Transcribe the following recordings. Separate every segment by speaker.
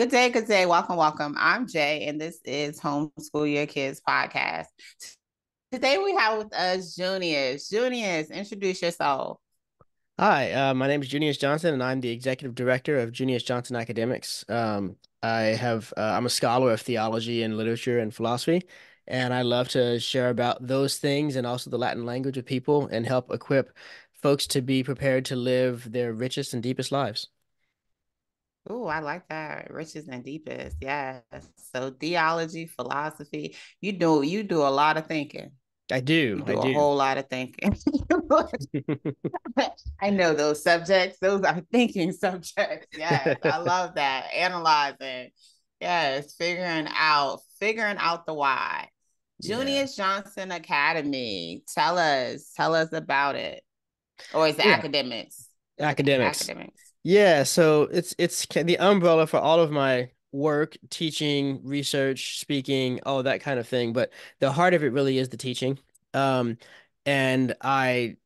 Speaker 1: Good day, good day. Welcome, welcome. I'm Jay, and this is Homeschool Your Kids podcast. Today we have with us Junius. Junius, introduce yourself.
Speaker 2: Hi, my name is Junius Johnson, and I'm the executive director of Junius Johnson Academics. I'm a scholar of theology and literature and philosophy, and I love to share about those things and also the Latin language with people and help equip folks to be prepared to live their richest and deepest lives.
Speaker 1: Oh, I like that. Richest and deepest. Yes. So theology, philosophy. You do a lot of thinking.
Speaker 2: I do,
Speaker 1: You
Speaker 2: I
Speaker 1: do a
Speaker 2: do.
Speaker 1: whole lot of thinking. I know those subjects. Those are thinking subjects. Yes. I love that. Analyzing. Yes. Figuring out the why.
Speaker 2: Yeah,
Speaker 1: Junius Johnson Academy. Tell us about it. Or it's
Speaker 2: yeah.
Speaker 1: academics.
Speaker 2: Academics.
Speaker 1: Academics.
Speaker 2: Yeah, so it's the umbrella for all of my work, teaching, research, speaking, all that kind of thing. But the heart of it really is the teaching. Um, and I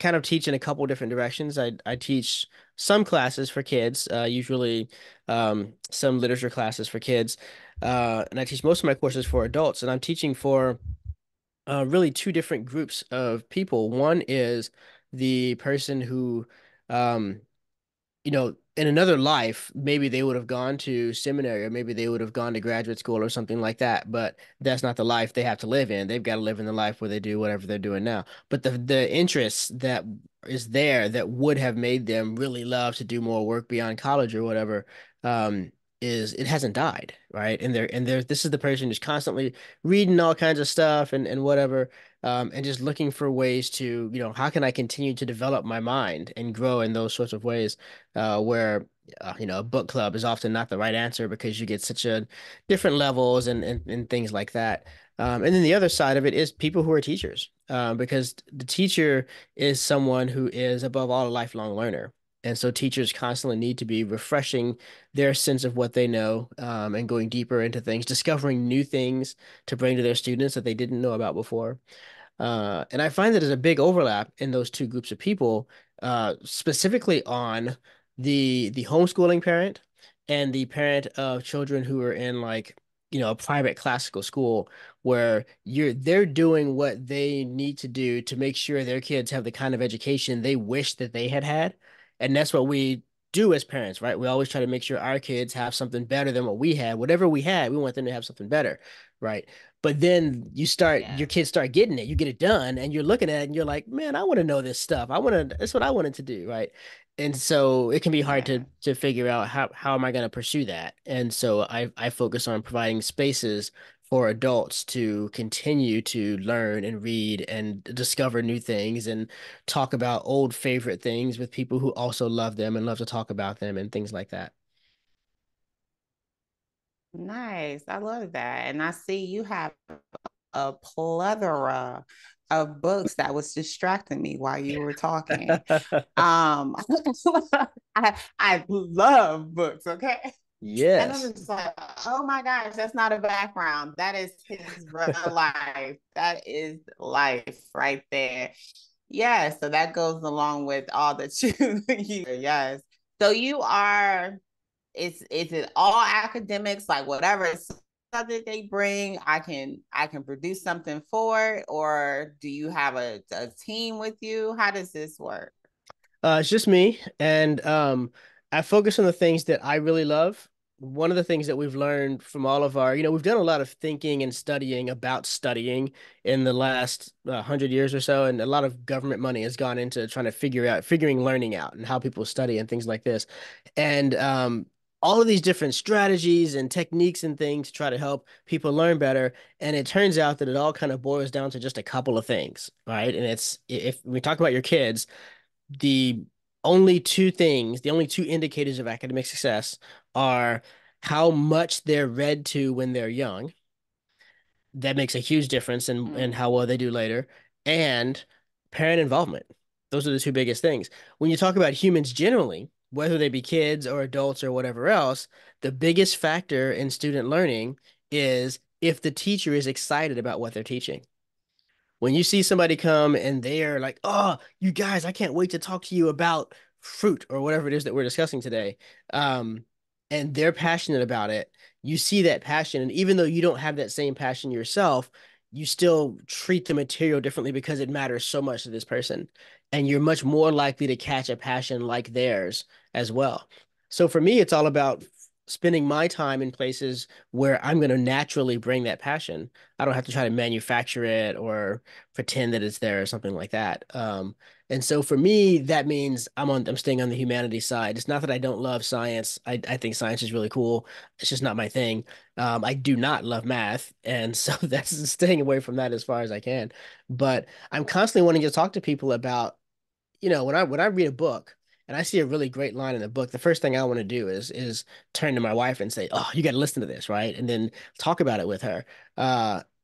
Speaker 2: kind of teach in a couple different directions. I teach some classes for kids, usually some literature classes for kids, and I teach most of my courses for adults. And I'm teaching for really two different groups of people. One is the person who um, in another life, maybe they would have gone to seminary or maybe they would have gone to graduate school or something like that. But that's not the life they have to live in. They've got to live in the life where they do whatever they're doing now. But the interest that is there that would have made them really love to do more work beyond college or whatever, is it hasn't died, right? And this is the person who's constantly reading all kinds of stuff and whatever, and just looking for ways to, how can I continue to develop my mind and grow in those sorts of ways where a book club is often not the right answer because you get such a different levels and things like that. And then the other side of it is people who are teachers, because the teacher is someone who is above all a lifelong learner. And so teachers constantly need to be refreshing their sense of what they know, and going deeper into things, discovering new things to bring to their students that they didn't know about before. And I find that there's a big overlap in those two groups of people, specifically on the homeschooling parent and the parent of children who are in like, a private classical school where they're doing what they need to do to make sure their kids have the kind of education they wish that they had had. And that's what we do as parents, right? We always try to make sure our kids have something better than what we had. Whatever we had, we want them to have something better, right? But then your
Speaker 1: Yes.
Speaker 2: kids start getting it, you get it done, and you're looking at it and you're like, man, I want to know this stuff. That's what I wanted to do, right? And so it can be hard
Speaker 1: Yeah.
Speaker 2: to figure out how am I going to pursue that. And so I focus on providing spaces for adults to continue to learn and read and discover new things and talk about old favorite things with people who also love them and love to talk about them and things like that.
Speaker 1: Nice. I love that. And I see you have a plethora of books that was distracting me while you were talking. Um, I love books, okay? And I'm
Speaker 2: Yes.
Speaker 1: just like, oh my gosh, that's not a background. That is his real life. That is life right there. Yeah, so that goes along with all that you yes. So you are is it all academics, like whatever subject they bring, I can produce something for it, or do you have a team with you? How does this work?
Speaker 2: It's just me, and I focus on the things that I really love. One of the things that we've learned from all of we've done a lot of thinking and studying about studying in the last 100 years or so, and a lot of government money has gone into trying to figuring learning out and how people study and things like this. And all of these different strategies and techniques and things to try to help people learn better. And it turns out that it all kind of boils down to just a couple of things, right? And it's if we talk about your kids, the the only two indicators of academic success are how much they're read to when they're young. That makes a huge difference in how
Speaker 1: Mm.
Speaker 2: well they do later, and parent involvement. Those are the two biggest things. When you talk about humans generally, whether they be kids or adults or whatever else, the biggest factor in student learning is if the teacher is excited about what they're teaching. When you see somebody come and they're like, "Oh, you guys, I can't wait to talk to you about fruit or whatever it is that we're discussing today." Um, and they're passionate about it, you see that passion. And even though you don't have that same passion yourself, you still treat the material differently because it matters so much to this person. And you're much more likely to catch a passion like theirs as well. So for me, it's all about spending my time in places where I'm going to naturally bring that passion. I don't have to try to manufacture it or pretend that it's there or something like that. And so for me, that means I'm staying on the humanities side. It's not that I don't love science. I think science is really cool. It's just not my thing. I do not love math, and so that's staying away from that as far as I can. But I'm constantly wanting to talk to people about, when I read a book and I see a really great line in the book, the first thing I want to do is turn to my wife and say, "Oh, you got to listen to this, right?" And then talk about it with her.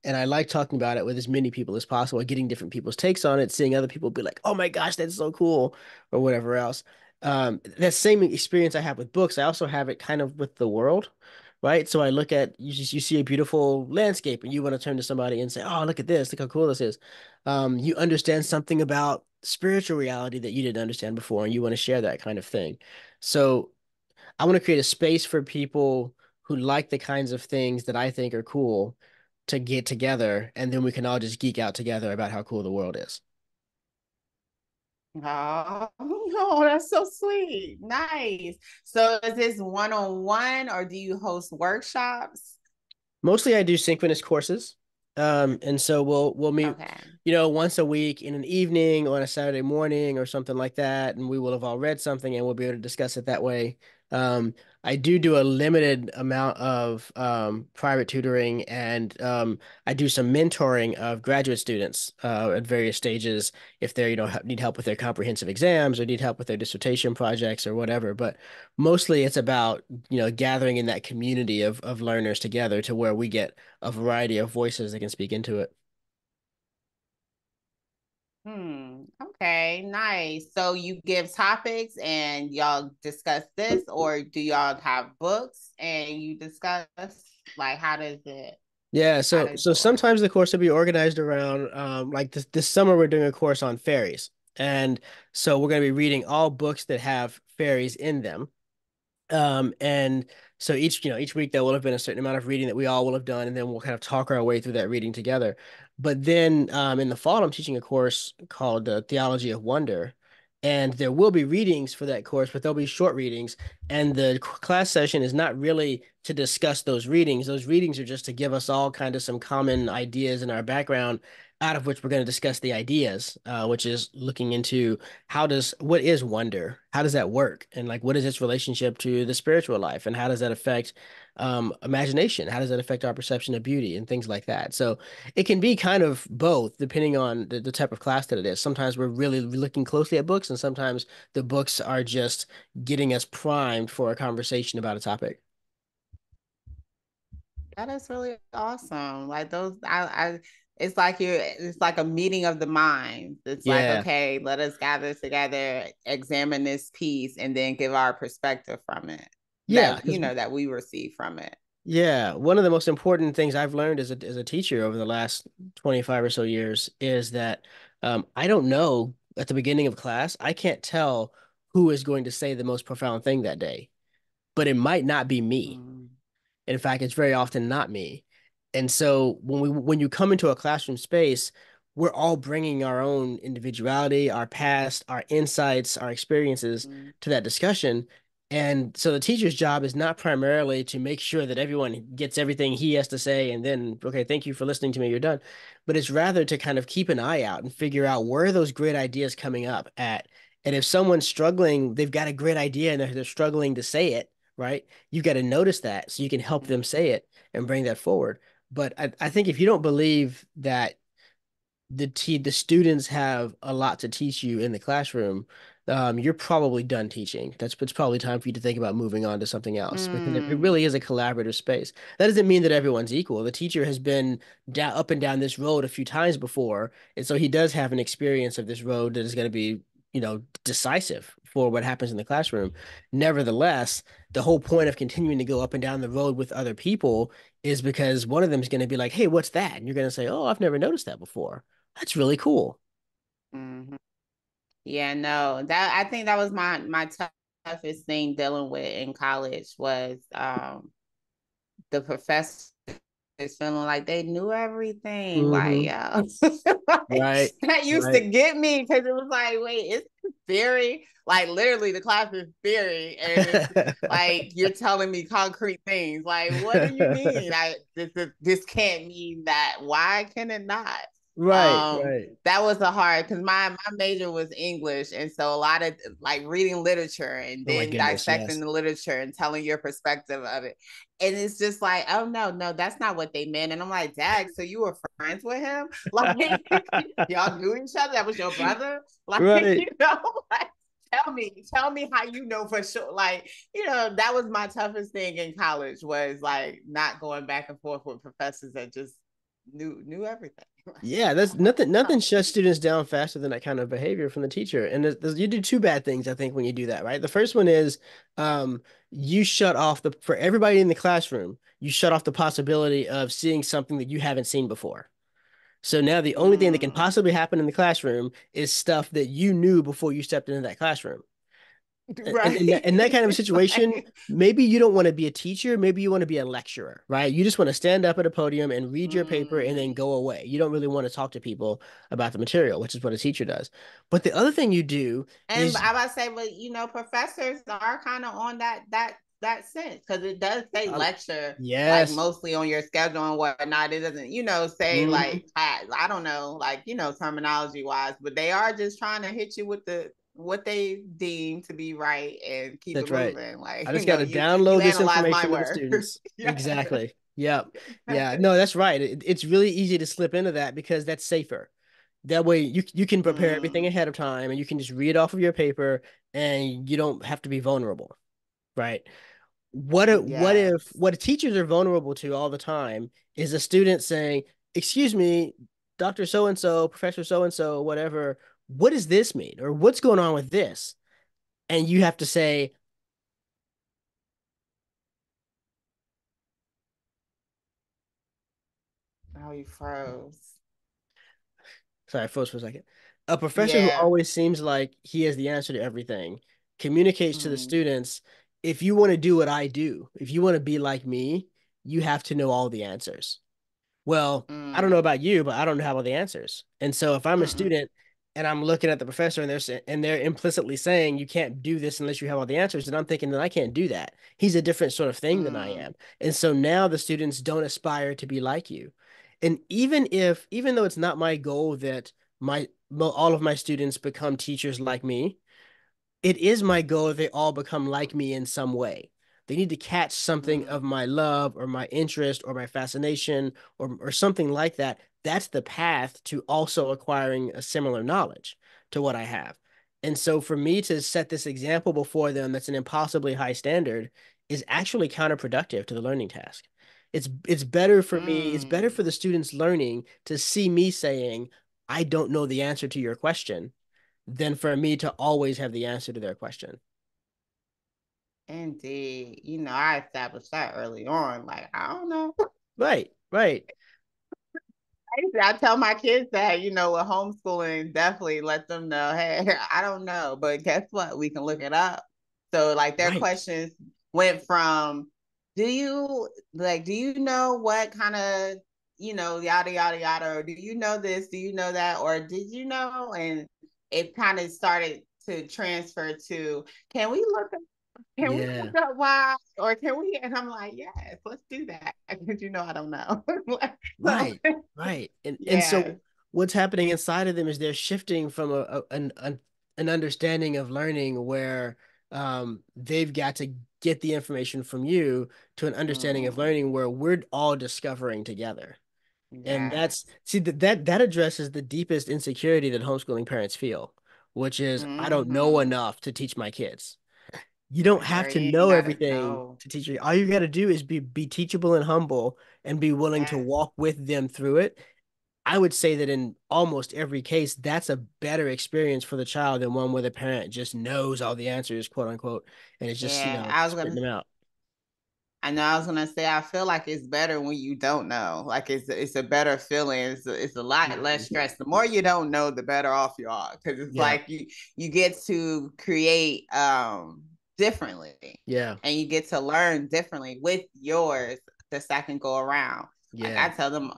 Speaker 2: And I like talking about it with as many people as possible, getting different people's takes on it, seeing other people be like, "Oh my gosh, that's so cool," or whatever else. That same experience I have with books, I also have it kind of with the world, right? So I look at you see a beautiful landscape and you want to turn to somebody and say, "Oh, look at this! Look how cool this is." You understand something about spiritual reality that you didn't understand before, and you want to share that kind of thing. So I want to create a space for people who like the kinds of things that I think are cool to get together, and then we can all just geek out together about how cool the world is.
Speaker 1: Oh, no, that's so sweet. Nice. So is this one-on-one or do you host workshops?
Speaker 2: Mostly I do synchronous courses. And so we'll meet,
Speaker 1: Okay.
Speaker 2: once a week in an evening or on a Saturday morning or something like that, and we will have all read something and we'll be able to discuss it that way. Um, I do a limited amount of private tutoring, and I do some mentoring of graduate students at various stages if they're, need help with their comprehensive exams or need help with their dissertation projects or whatever. But mostly it's about, gathering in that community of learners together to where we get a variety of voices that can speak into it.
Speaker 1: Okay, nice. So you give topics and y'all discuss this, or do y'all have books and you discuss like
Speaker 2: Yeah,
Speaker 1: how
Speaker 2: so
Speaker 1: does
Speaker 2: so
Speaker 1: it work?
Speaker 2: sometimes the course will be organized around like this summer we're doing a course on fairies. And so we're going to be reading all books that have fairies in them. And so each week there will have been a certain amount of reading that we all will have done, and then we'll kind of talk our way through that reading together. But then in the fall, I'm teaching a course called Theology of Wonder, and there will be readings for that course, but there'll be short readings. And the class session is not really to discuss those readings. Those readings are just to give us all kind of some common ideas in our background, out of which we're going to discuss the ideas, which is looking into what is wonder? How does that work? And like, what is its relationship to the spiritual life? And how does that affect imagination? How does that affect our perception of beauty and things like that? So it can be kind of both, depending on the type of class that it is. Sometimes we're really looking closely at books, and sometimes the books are just getting us primed for a conversation about a topic.
Speaker 1: That is really awesome. Like those, it's like a meeting of the minds. It's like,
Speaker 2: Yeah.
Speaker 1: okay, let us gather together, examine this piece, and then give our perspective from it
Speaker 2: Yeah,
Speaker 1: that,
Speaker 2: because
Speaker 1: that we receive from it.
Speaker 2: yeah, one of the most important things I've learned as a teacher over the last 25 or so years is that I don't know at the beginning of class, I can't tell who is going to say the most profound thing that day, but it might not be me.
Speaker 1: Mm,
Speaker 2: In fact, it's very often not me. And so when you come into a classroom space, we're all bringing our own individuality, our past, our insights, our experiences
Speaker 1: mm,
Speaker 2: to that discussion. And so the teacher's job is not primarily to make sure that everyone gets everything he has to say and then, okay, thank you for listening to me, you're done. But it's rather to kind of keep an eye out and figure out where are those great ideas coming up at. And if someone's struggling, they've got a great idea and they're struggling to say it, right? You got to notice that so you can help them
Speaker 1: mm,
Speaker 2: say it and bring that forward. But I think if you don't believe that the students have a lot to teach you in the classroom, you're probably done teaching. It's probably time for you to think about moving on to something else because it
Speaker 1: mm,
Speaker 2: really is a collaborative space. That doesn't mean that everyone's equal. The teacher has been down up and down this road a few times before, and so he does have an experience of this road that is going to be, decisive for what happens in the classroom. Nevertheless, the whole point of continuing to go up and down the road with other people is because one of them is going to be like, "Hey, what's that?" And you're going to say, "Oh, I've never noticed that before." That's really cool.
Speaker 1: mm. Yeah, no, that I think that was my toughest thing dealing with in college was the professor is feeling like they knew everything. Like,
Speaker 2: Mm-hmm.
Speaker 1: yeah. Like,
Speaker 2: Right.
Speaker 1: that used to
Speaker 2: Right.
Speaker 1: get me because it was like, wait, it's theory. Like literally the class is theory. And it's like you're telling me concrete things. Like, what do you mean? This can't mean that. Why can it not?
Speaker 2: Right. Right.
Speaker 1: That was a hard because my major was English, and so a lot of like reading literature and
Speaker 2: Oh my
Speaker 1: then
Speaker 2: goodness.
Speaker 1: dissecting
Speaker 2: Yes.
Speaker 1: the literature and telling your perspective of it. And it's just like, oh no, that's not what they meant. And I'm like, Dag, so you were friends with him? Like y'all knew each other? That was your brother? Like,
Speaker 2: Right.
Speaker 1: like tell me how you know for sure. Like, that was my toughest thing in college was like not going back and forth with professors that just knew everything.
Speaker 2: Yeah, that's nothing shuts students down faster than that kind of behavior from the teacher. And you do two bad things, I think, when you do that, right? The first one is you shut off for everybody in the classroom, you shut off the possibility of seeing something that you haven't seen before. So now the only thing that can
Speaker 1: Mm.
Speaker 2: possibly happen in the classroom is stuff that you knew before you stepped into that classroom. And
Speaker 1: Right.
Speaker 2: in that kind of a situation,
Speaker 1: Like,
Speaker 2: maybe you don't want to be a teacher, maybe you want to be a lecturer, right? You just want to stand up at a podium and read your paper and then
Speaker 1: mm.
Speaker 2: go away. You don't really want to talk to people about the material, which is what a teacher does. But the other thing you do
Speaker 1: And
Speaker 2: is,
Speaker 1: I about to say, but professors are kind of on that sense because it does say
Speaker 2: um,
Speaker 1: lecture like
Speaker 2: yes,
Speaker 1: mostly on your schedule and whatnot. It doesn't, say
Speaker 2: mhm,
Speaker 1: like I don't know, like terminology wise, but they are just trying to hit you with what they deem to be right and keep it
Speaker 2: that's right.
Speaker 1: moving. Like
Speaker 2: I just got to
Speaker 1: you
Speaker 2: download this
Speaker 1: analyze my
Speaker 2: information to the
Speaker 1: work.
Speaker 2: students.
Speaker 1: Yeah.
Speaker 2: Exactly. Yep. Yeah. No, that's right. It's really easy to slip into that because that's safer. That way you can prepare everything
Speaker 1: Mm,
Speaker 2: ahead of time and you can just read off of your paper and you don't have to be vulnerable, right?
Speaker 1: yes.
Speaker 2: What teachers are vulnerable to all the time is a student saying, "Excuse me, Dr. So and so, Professor so and so, whatever, what does this mean? Or what's going on with this?" And you have to say,
Speaker 1: Oh, you froze.
Speaker 2: sorry, I froze for a second. A professor who
Speaker 1: Yeah.
Speaker 2: always seems like he has the answer to everything communicates to the
Speaker 1: Mm,
Speaker 2: students, if you want to do what I do, if you want to be like me, you have to know all the answers. Well, I don't know
Speaker 1: mm,
Speaker 2: about you, but I don't have all the answers. And so if I'm a
Speaker 1: mm,
Speaker 2: student and I'm looking at the professor and they're implicitly saying you can't do this unless you have all the answers, then I'm thinking that I can't do that. He's a different sort of thing than I
Speaker 1: mm,
Speaker 2: am. And so now the students don't aspire to be like you. And even though it's not my goal that all of my students become teachers like me, it is my goal that they all become like me in some way. They need to catch something of
Speaker 1: mm.
Speaker 2: my love or my interest or my fascination or something like that. That's the path to also acquiring a similar knowledge to what I have. And so for me to set this example before them that's an impossibly high standard is actually counterproductive to the learning task. It's better for me, it's better
Speaker 1: Mm,
Speaker 2: for the students learning to see me saying, I don't know the answer to your question than for me to always have the answer to their question.
Speaker 1: indeed. I established that early on. Like, I don't know.
Speaker 2: Right, right.
Speaker 1: I tell my kids that, with homeschooling, definitely let them know, hey, I don't know, but guess what? We can look it up. So, like, their
Speaker 2: Right.
Speaker 1: questions went from, do you know what kind of, yada, yada, yada, or do you know this? Do you know that? Or did you know? And it kind of started to transfer to, can we look can we
Speaker 2: Yeah.
Speaker 1: look up why or can we and I'm like, yes, let's do that because I don't know. So
Speaker 2: Right. Right. And
Speaker 1: yeah.
Speaker 2: so what's happening inside of them is they're shifting from an understanding of learning where they've got to get the information from you to an understanding of
Speaker 1: Mm,
Speaker 2: learning where we're all discovering together. And
Speaker 1: yes.
Speaker 2: that's see that addresses the deepest insecurity that homeschooling parents feel, which is I don't know
Speaker 1: Mm-hmm.
Speaker 2: enough to teach my kids. You don't have
Speaker 1: Girl,
Speaker 2: to
Speaker 1: you ain't
Speaker 2: know
Speaker 1: gotta
Speaker 2: everything
Speaker 1: know.
Speaker 2: to teach you. All you got to do is be teachable and humble and be willing to
Speaker 1: Yes.
Speaker 2: walk with them through it. I would say that in almost every case, that's a better experience for the child than one where the parent just knows all the answers, quote unquote, and it's just,
Speaker 1: Yeah.
Speaker 2: spitting them out.
Speaker 1: I was gonna say I feel like it's better when you don't know. Like it's a better feeling. It's a lot less
Speaker 2: Mhm.
Speaker 1: stress. The more you don't know, the better off you are. Because it's
Speaker 2: Yeah.
Speaker 1: like you get to create differently,
Speaker 2: Yeah.
Speaker 1: and you get to learn differently with yours the second go around. Like I
Speaker 2: Yeah.
Speaker 1: tell them,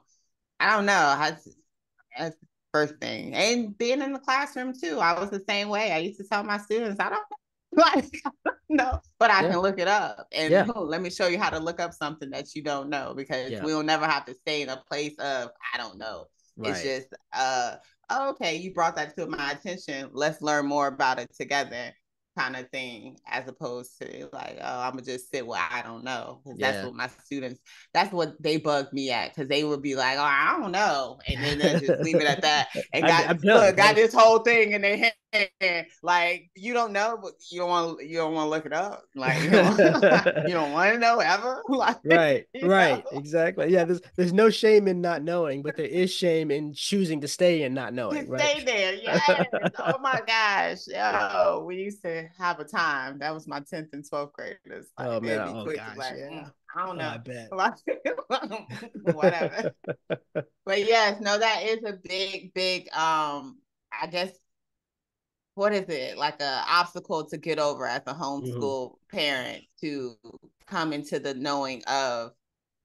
Speaker 1: I don't know. That's the first thing. And being in the classroom too, I was the same way. I used to tell my students, I don't know. Like, I don't know, but I
Speaker 2: Yeah.
Speaker 1: can look it up. And
Speaker 2: Yeah.
Speaker 1: let me show you how to look up something that you don't know, because
Speaker 2: Yeah.
Speaker 1: we'll never have to stay in a place of I don't know. It's
Speaker 2: Right.
Speaker 1: just oh, okay, you brought that to my attention. Let's learn more about it together, kind of thing, as opposed to like, oh, I'm gonna just sit where I don't know. Because that's
Speaker 2: Yeah.
Speaker 1: what my students, that's what they bugged me at, because they would be like, oh, I don't know, and then they'll just leave it at that, and
Speaker 2: I'm done.
Speaker 1: got
Speaker 2: Like,
Speaker 1: this whole thing in their head. Like, you don't know, but you don't want to look it up. Like, you don't want to know ever. Like,
Speaker 2: right.
Speaker 1: you know,
Speaker 2: Right. Exactly. Yeah. There's no shame in not knowing, but there is shame in choosing to stay and not
Speaker 1: to
Speaker 2: knowing. Right.
Speaker 1: stay there. Yes. Oh my gosh. Yo, we used to have a time. That was my 10th and 12th graders.
Speaker 2: Oh
Speaker 1: Like,
Speaker 2: man.
Speaker 1: they'd be
Speaker 2: Oh
Speaker 1: quick to
Speaker 2: gosh.
Speaker 1: like,
Speaker 2: Yeah.
Speaker 1: I don't
Speaker 2: Oh, I
Speaker 1: know.
Speaker 2: bet.
Speaker 1: Like, whatever. But yes, no, that is a big, big I guess, what is it, like a obstacle to get over as a
Speaker 2: Hmm.
Speaker 1: homeschool parent, to come into the knowing of,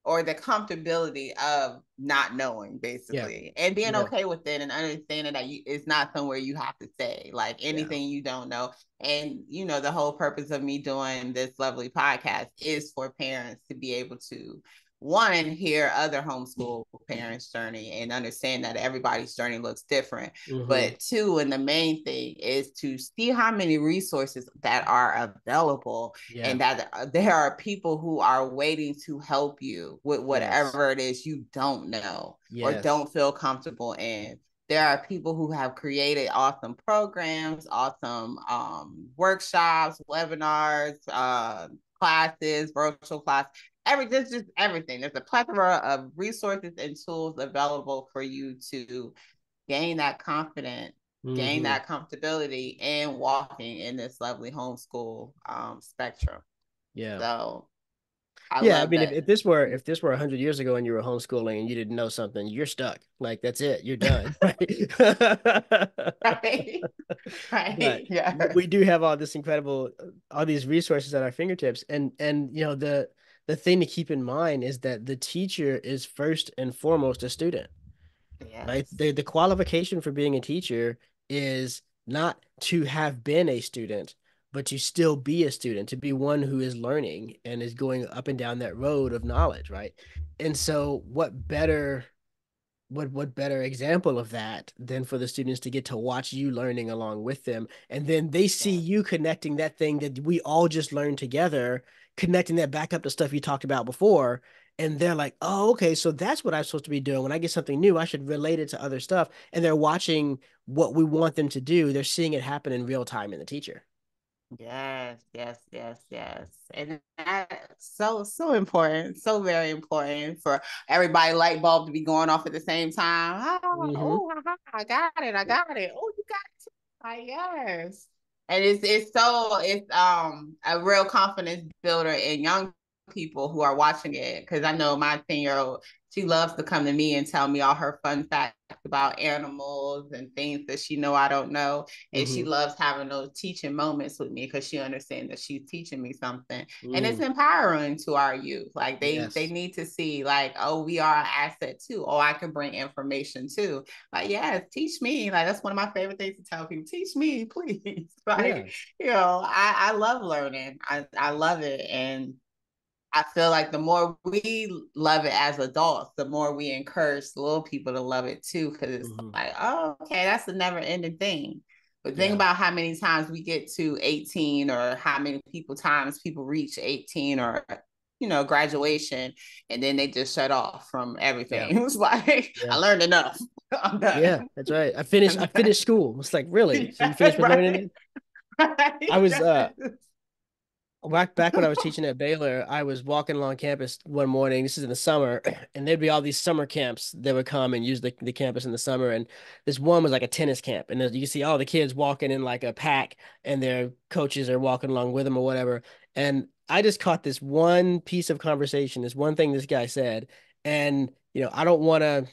Speaker 1: or the comfortability of not knowing,
Speaker 2: Yeah.
Speaker 1: basically, and being
Speaker 2: Yeah.
Speaker 1: okay with it, and understanding that it's not somewhere you have to stay, like
Speaker 2: Yeah.
Speaker 1: anything you don't know. And the whole purpose of me doing this lovely podcast is for parents to be able to, one, hear other homeschool parents' journey and understand that everybody's journey looks different,
Speaker 2: Hmm.
Speaker 1: but two, and the main thing is to see how many resources that are available,
Speaker 2: Yeah.
Speaker 1: and that there are people who are waiting to help you with
Speaker 2: Yes.
Speaker 1: whatever it is you don't know or
Speaker 2: Yes.
Speaker 1: don't feel comfortable in. There are people who have created awesome programs, awesome workshops, webinars, classes, virtual class. There's just everything. There's a plethora of resources and tools available for you to gain that confidence, gain
Speaker 2: Hmm.
Speaker 1: that comfortability in walking in this lovely homeschool spectrum.
Speaker 2: Yeah.
Speaker 1: So I
Speaker 2: Yeah, I
Speaker 1: love
Speaker 2: mean,
Speaker 1: that.
Speaker 2: if this were 100 years ago and you were homeschooling and you didn't know something, you're stuck. Like that's it. You're done. Right.
Speaker 1: Right.
Speaker 2: But
Speaker 1: Right. Yeah.
Speaker 2: we do have all this incredible, all these resources at our fingertips, and the thing to keep in mind is that the teacher is first and foremost a student. Right?
Speaker 1: Yes.
Speaker 2: The qualification for being a teacher is not to have been a student, but to still be a student, to be one who is learning and is going up and down that road of knowledge, right? And so what better example of that than for the students to get to watch you learning along with them, and then they see
Speaker 1: Yes.
Speaker 2: you connecting that thing that we all just learned together, connecting that back up to stuff you talked about before, and they're like, oh, okay, so that's what I'm supposed to be doing. When I get something new, I should relate it to other stuff, and they're watching what we want them to do. They're seeing it happen in real time in the teacher.
Speaker 1: Yes, yes, yes, yes. And that's so important, so very important for everybody light bulb to be going off at the same time. Ah,
Speaker 2: Hmm.
Speaker 1: oh, I got it, I got it. Oh, you got it too. Ah, yes. And it's a real confidence builder in young people who are watching it. Because I know my 10-year-old, she loves to come to me and tell me all her fun facts about animals and things that she know I don't know, and she
Speaker 2: Hmm.
Speaker 1: loves having those teaching moments with me because she understands that she's teaching me something, and it's
Speaker 2: Mm.
Speaker 1: empowering to our youth. Like, they
Speaker 2: Yes.
Speaker 1: need to see, like, oh, we are an asset too. Oh, I can bring information too. Like, yes, teach me. Like, that's one of my favorite things to tell people. Teach me, please.
Speaker 2: Yeah.
Speaker 1: Like, I love learning. I love it, and I feel like the more we love it as adults, the more we encourage little people to love it too. Because it's
Speaker 2: Hmm.
Speaker 1: like, oh, okay, that's a never ending thing. But think
Speaker 2: Yeah.
Speaker 1: about how many times we get to 18, or how many times people reach 18, or graduation, and then they just shut off from
Speaker 2: Yeah.
Speaker 1: everything. It was like, I
Speaker 2: Yeah.
Speaker 1: learned enough. I'm done.
Speaker 2: Yeah, that's right. I finished school. It's like, really? So you
Speaker 1: Yeah,
Speaker 2: finished with learning
Speaker 1: right.
Speaker 2: it? I
Speaker 1: Right.
Speaker 2: was
Speaker 1: Yes.
Speaker 2: back when I was teaching at Baylor, I was walking along campus one morning. This is in the summer, and there'd be all these summer camps that would come and use the campus in the summer. And this one was like a tennis camp, and you see all the kids walking in like a pack, and their coaches are walking along with them or whatever. And I just caught this one piece of conversation, this one thing this guy said, and I don't want to.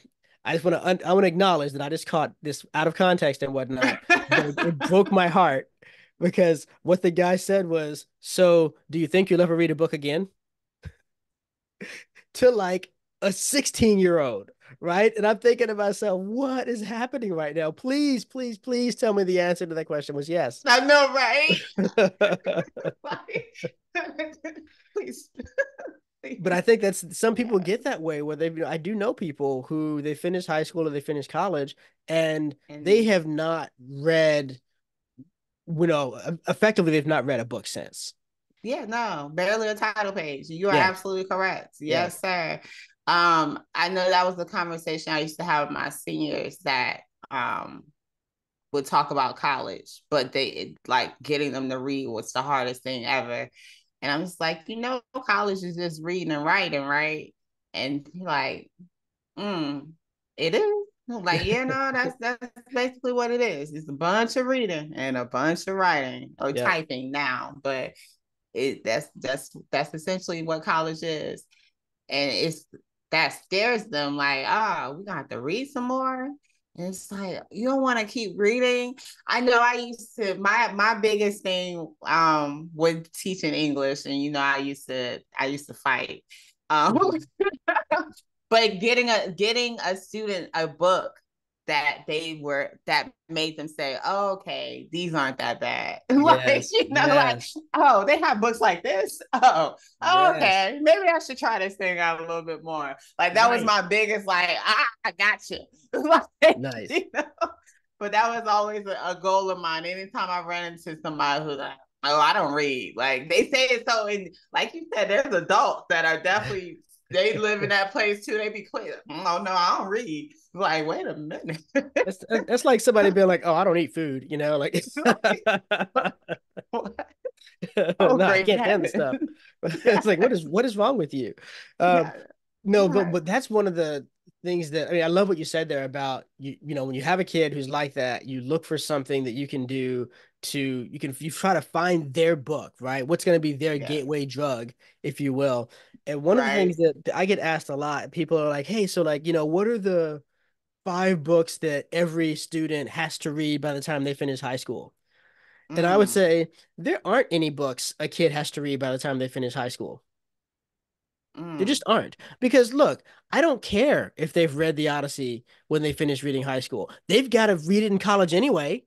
Speaker 2: I just want to I want to acknowledge that I just caught this out of context and whatnot, but it broke my heart, because what the guy said was, "So, do you think you'll ever read a book again?" To like a 16-year-old, right? And I'm thinking to myself, what is happening right now? Please, please, please tell me the answer to that question was yes.
Speaker 1: I know, right? Like, please,
Speaker 2: But I
Speaker 1: please.
Speaker 2: think that's some people
Speaker 1: Yeah.
Speaker 2: get that way where I do know people who they finish high school or they finish college and they
Speaker 1: And
Speaker 2: have not read, effectively they've not read a book since.
Speaker 1: yeah, no, barely a title page. You are
Speaker 2: Yes.
Speaker 1: absolutely correct.
Speaker 2: Yes.
Speaker 1: Yes, sir. I know that was the conversation I used to have with my seniors that would talk about college, but like getting them to read was the hardest thing ever. And I'm just like, college is just reading and writing, right? And like, it is. I'm like, yeah, no, that's basically what it is. It's a bunch of reading and a bunch of writing or
Speaker 2: Yep.
Speaker 1: typing now, but that's essentially what college is. And it's that scares them like, we gonna have to read some more. And it's like you don't want to keep reading. I know I used to my biggest thing with teaching English, and I used to fight. Um
Speaker 2: Mhm.
Speaker 1: but getting a student a book that made them say, oh, okay, these aren't that bad. Like,
Speaker 2: Yes.
Speaker 1: like,
Speaker 2: Yes.
Speaker 1: oh, they have books like this. Oh,
Speaker 2: Yes.
Speaker 1: okay. Maybe I should try this thing out a little bit more. Like that was
Speaker 2: Right.
Speaker 1: my biggest, like, I got you. Like,
Speaker 2: Nice.
Speaker 1: but that was always a goal of mine. Anytime I ran into somebody who's like, oh, I don't read. Like they say it so in like you said, there's adults that are definitely they live in that place too. They be clear. Oh no, I don't read. Like, wait a minute.
Speaker 2: That's like somebody being like, "Oh, I don't eat food," like
Speaker 1: Oh,
Speaker 2: no, I
Speaker 1: great
Speaker 2: can't stand the stuff.
Speaker 1: heaven.
Speaker 2: It's like,
Speaker 1: Yeah.
Speaker 2: what is wrong with you? Um,
Speaker 1: Yeah.
Speaker 2: no,
Speaker 1: Yeah.
Speaker 2: but that's one of the things that I mean, I love what you said there about when you have a kid who's like that, you look for something that you can do you try to find their book, right? What's going to be their
Speaker 1: Yes.
Speaker 2: gateway drug, if you will. And one of the things
Speaker 1: Right.
Speaker 2: that I get asked a lot, people are like, "Hey, so like, what are the 5 books that every student has to read by the time they finish high school?" And I would
Speaker 1: Mm,
Speaker 2: say there aren't any books a kid has to read by the time they finish high school. There
Speaker 1: mm.
Speaker 2: just aren't. Because look, I don't care if they've read the Odyssey when they finish reading high school. They've got to read it in college anyway.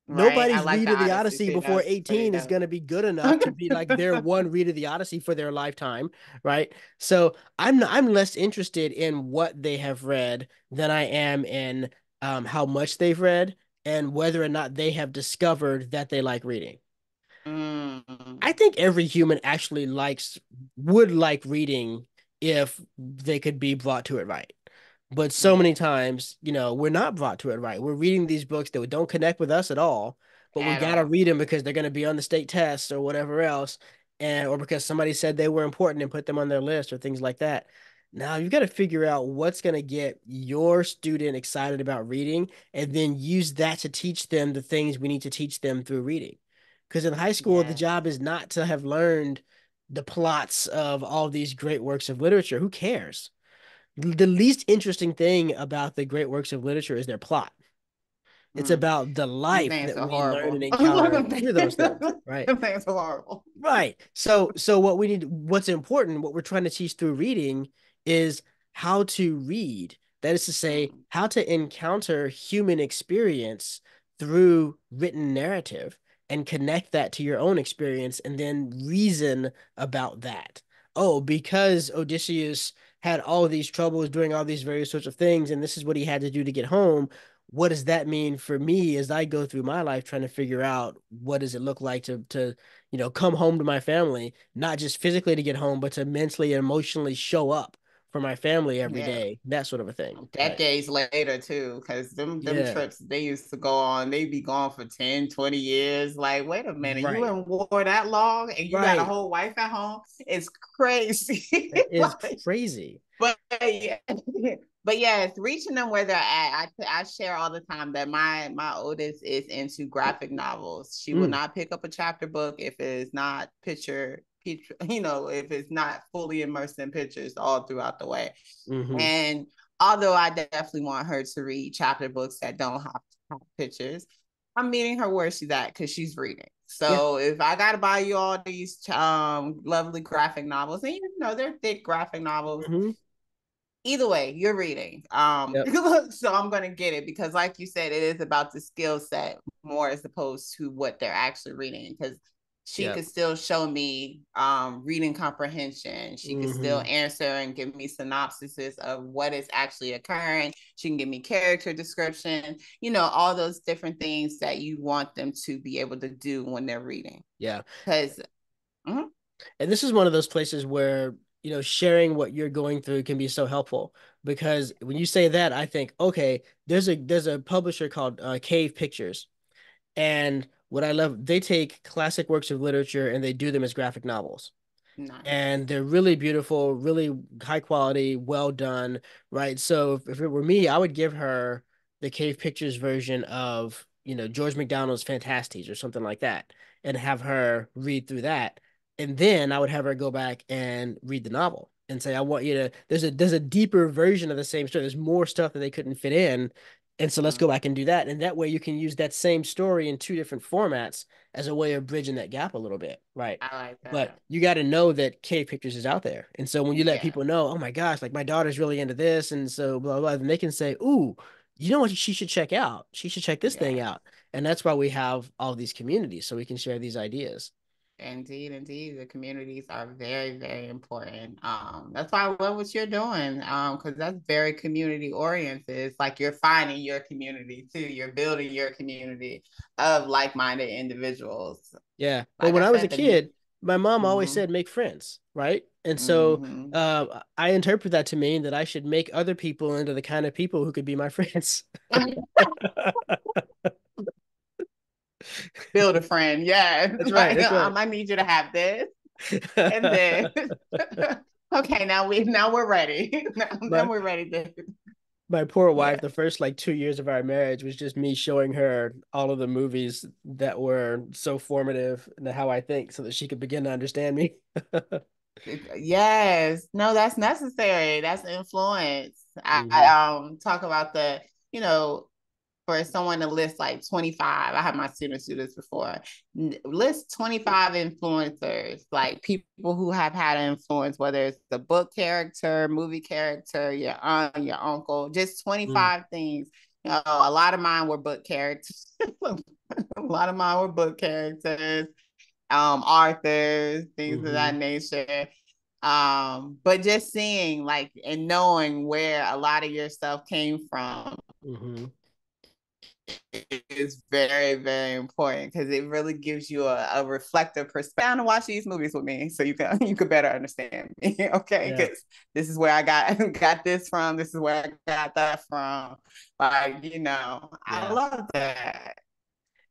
Speaker 1: Right. I
Speaker 2: Nobody's
Speaker 1: like the
Speaker 2: reading the
Speaker 1: Odyssey
Speaker 2: Odyssey
Speaker 1: too.
Speaker 2: before
Speaker 1: That's pretty
Speaker 2: 18 is
Speaker 1: dope.
Speaker 2: going to be good enough to be like their one read of the Odyssey for their lifetime, right? So I'm less interested in what they have read than I am in how much they've read and whether or not they have discovered that they like reading. I
Speaker 1: Mm,
Speaker 2: think every human actually would like reading if they could be brought to it right. But so many
Speaker 1: yeah.
Speaker 2: times, we're not brought to it right. We're reading these books that don't connect with us at all, but we
Speaker 1: At
Speaker 2: gotta
Speaker 1: all.
Speaker 2: read them because they're gonna be on the state test or whatever else, or because somebody said they were important and put them on their list or things like that. Now you've got to figure out what's gonna get your student excited about reading, and then use that to teach them the things we need to teach them through reading. Because in high school, the
Speaker 1: Yes.
Speaker 2: job is not to have learned the plots of all these great works of literature. Who cares? The least interesting thing about the great works of literature is their plot. It's
Speaker 1: Mm.
Speaker 2: about the
Speaker 1: Them
Speaker 2: life
Speaker 1: things
Speaker 2: that
Speaker 1: are
Speaker 2: we learn and
Speaker 1: horrible.
Speaker 2: encounter
Speaker 1: Them
Speaker 2: through those things, right?
Speaker 1: things are horrible.
Speaker 2: Right. So what's important, what we're trying to teach through reading is how to read. That is to say,
Speaker 1: Mm,
Speaker 2: how to encounter human experience through written narrative and connect that to your own experience and then reason about that. Oh, because Odysseus had all of these troubles doing all these various sorts of things, and this is what he had to do to get home. What does that mean for me as I go through my life trying to figure out what does it look like to come home to my family, not just physically to get home, but to mentally and emotionally show up for my family every
Speaker 1: yeah.
Speaker 2: day, that sort of a thing. Right.
Speaker 1: Decades later too, because them
Speaker 2: Yeah.
Speaker 1: trips they used to go on, they be gone for 10, 20 years. Like, wait a minute, you
Speaker 2: Right.
Speaker 1: in war that long and you got a
Speaker 2: Right.
Speaker 1: whole wife at home? It's crazy.
Speaker 2: That is
Speaker 1: Like,
Speaker 2: crazy.
Speaker 1: but yeah, but yeah, it's reaching them where they're at. I share all the time that my oldest is into graphic novels. She will
Speaker 2: Mm.
Speaker 1: not pick up a chapter book if it is not picture, if it's not fully immersed in pictures all throughout the way.
Speaker 2: Hmm.
Speaker 1: And although I definitely want her to read chapter books that don't have pictures, I'm meeting her where she's at because she's reading.
Speaker 2: Yeah.
Speaker 1: So if I gotta buy you all these lovely graphic novels, and you know they're thick graphic novels,
Speaker 2: Hmm.
Speaker 1: either way, you're reading.
Speaker 2: Yep.
Speaker 1: So I'm gonna get it because, like you said, it is about the skill set more as opposed to what they're actually reading. Because she
Speaker 2: Yep.
Speaker 1: could still show me reading comprehension. She could still
Speaker 2: Hmm.
Speaker 1: answer and give me synopsises of what is actually occurring. She can give me character description. You know, all those different things that you want them to be able to do when they're reading.
Speaker 2: Yeah.
Speaker 1: Because mm-hmm,
Speaker 2: And this is one of those places where, sharing what you're going through can be so helpful because when you say that, I think, okay, there's a publisher called Cave Pictures. And what I love, they take classic works of literature and they do them as graphic novels.
Speaker 1: nice.
Speaker 2: And they're really beautiful, really high quality, well done, right? So if it were me, I would give her the Cave Pictures version of, George MacDonald's Fantasties or something like that, and have her read through that. And then I would have her go back and read the novel and say, I want you to, there's a deeper version of the same story. There's more stuff that they couldn't fit in. And so let's go back and do that. And that way you can use that same story in two different formats as a way of bridging that gap a little bit, right?
Speaker 1: I like
Speaker 2: But
Speaker 1: that.
Speaker 2: you got to know that K Pictures is out there. And so when you let
Speaker 1: Yeah.
Speaker 2: people know, oh my gosh, like my daughter's really into this, and so blah, blah, then they can say, ooh, you know what she should check out? She should check this thing
Speaker 1: Yeah.
Speaker 2: out. And that's why we have all these communities, so we can share these ideas.
Speaker 1: Indeed, indeed. The communities are very, very important. That's why I love what you're doing. Because that's very community oriented. It's like you're finding your community too. You're building your community of like-minded individuals.
Speaker 2: Yeah. Well,
Speaker 1: Like
Speaker 2: when
Speaker 1: I
Speaker 2: I was a
Speaker 1: said,
Speaker 2: kid, my mom always
Speaker 1: mm-hmm,
Speaker 2: said make friends, right? And so
Speaker 1: mm-hmm.
Speaker 2: I interpret that to mean that I should make other people into the kind of people who could be my friends.
Speaker 1: Build a friend. Yeah.
Speaker 2: That's right.
Speaker 1: Like
Speaker 2: That's right.
Speaker 1: I need you to have this and this. Okay, now we're ready. Now
Speaker 2: My
Speaker 1: we're ready to
Speaker 2: My poor wife,
Speaker 1: yeah.
Speaker 2: the first like 2 years of our marriage was just me showing her all of the movies that were so formative and how I think so that she could begin to understand me.
Speaker 1: Yes, no, that's necessary. That's influence.
Speaker 2: Hmm.
Speaker 1: Talk about the, you know, for someone to list like 25. I had my students do this before. List 25 influencers, like people who have had an influence, whether it's the book character, movie character, your aunt, your uncle, just
Speaker 2: Mm.
Speaker 1: 25 things. You know, a lot of mine were book characters. A lot of mine were book characters, authors, things of
Speaker 2: Hmm.
Speaker 1: that nature. But just seeing like and knowing where a lot of your stuff came from
Speaker 2: Hmm.
Speaker 1: is very, very important because it really gives you a reflective perspective. Down to watch these movies with me so you could better understand me. Okay,
Speaker 2: Yeah.
Speaker 1: because this is where I got this from, this is where I got that from. Like, I
Speaker 2: Yeah.
Speaker 1: love that.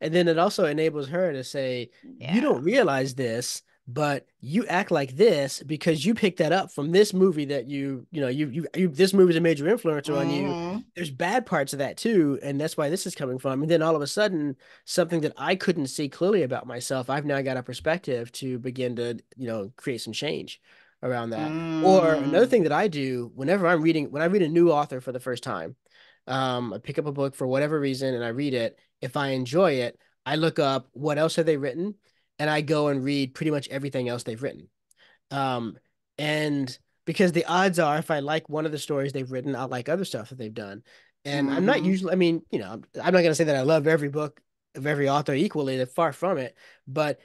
Speaker 2: And then it also enables her to say, you
Speaker 1: Yeah.
Speaker 2: don't realize this, but you act like this because you picked that up from this movie that this movie's a major influencer on you.
Speaker 1: Mm-hmm.
Speaker 2: There's bad parts of that too, and that's why this is coming from. And then all of a sudden, something that I couldn't see clearly about myself, I've now got a perspective to begin to, create some change around that. Or another
Speaker 1: Mm.
Speaker 2: thing that I do when I read a new author for the first time, I pick up a book for whatever reason and I read it. If I enjoy it, I look up what else have they written, and I go and read pretty much everything else they've written. Um, and because the odds are, if I like one of the stories they've written, I'll like other stuff that they've done. And I'm not
Speaker 1: Mm-hmm.
Speaker 2: usually, I mean, I'm not going to say that I love every book of every author equally. They're far from it, but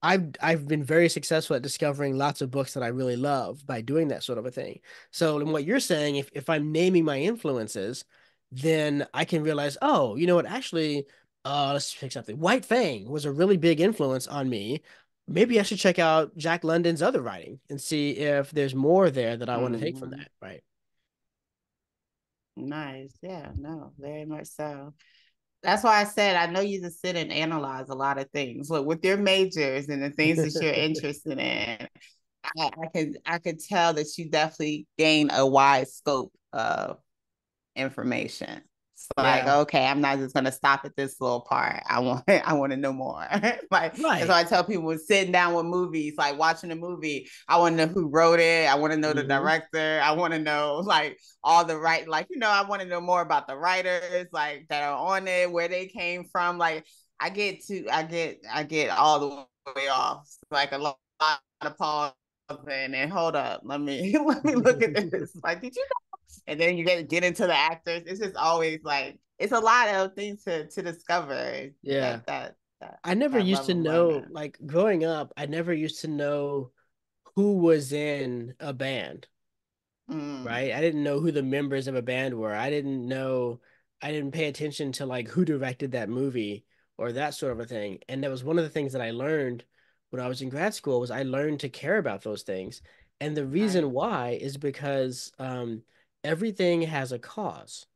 Speaker 2: I've been very successful at discovering lots of books that I really love by doing that sort of a thing. So, in what you're saying, if I'm naming my influences, then I can realize, oh, you know what? Actually, let's pick something. White Fang was a really big influence on me. Maybe I should check out Jack London's other writing and see if there's more there that I want to take from
Speaker 1: Mm-hmm.
Speaker 2: that, right?
Speaker 1: Nice. Yeah, no, very much so. That's why I said I know you just sit and analyze a lot of things. Look, with your majors and the things that you're interested in, I could tell that you definitely gain a wide scope of information. It's like,
Speaker 2: Yeah,
Speaker 1: okay, I'm not just gonna stop at this little part. I want to know more. Like that's
Speaker 2: right.
Speaker 1: why I tell people sitting down with movies, like watching a movie. I want to know who wrote it. I want to know the
Speaker 2: Hmm.
Speaker 1: director. I want to know like all the right, like I want to know more about the writers, like that are on it, where they came from. Like I get all the way off. It's like a lot of pause and hold up. Let me look at this. Like, did you know? And then you get into the actors. It's just always like it's a lot of things to discover.
Speaker 2: Yeah.
Speaker 1: That
Speaker 2: I never
Speaker 1: that
Speaker 2: used
Speaker 1: love
Speaker 2: to
Speaker 1: of
Speaker 2: know,
Speaker 1: learning.
Speaker 2: like growing up, I never used to know who was in a band,
Speaker 1: Mm,
Speaker 2: right? I didn't know who the members of a band were. I didn't pay attention to like who directed that movie or that sort of a thing. And that was one of the things that I learned when I was in grad school was I learned to care about those things. And the reason
Speaker 1: right.
Speaker 2: why is because everything has a cause.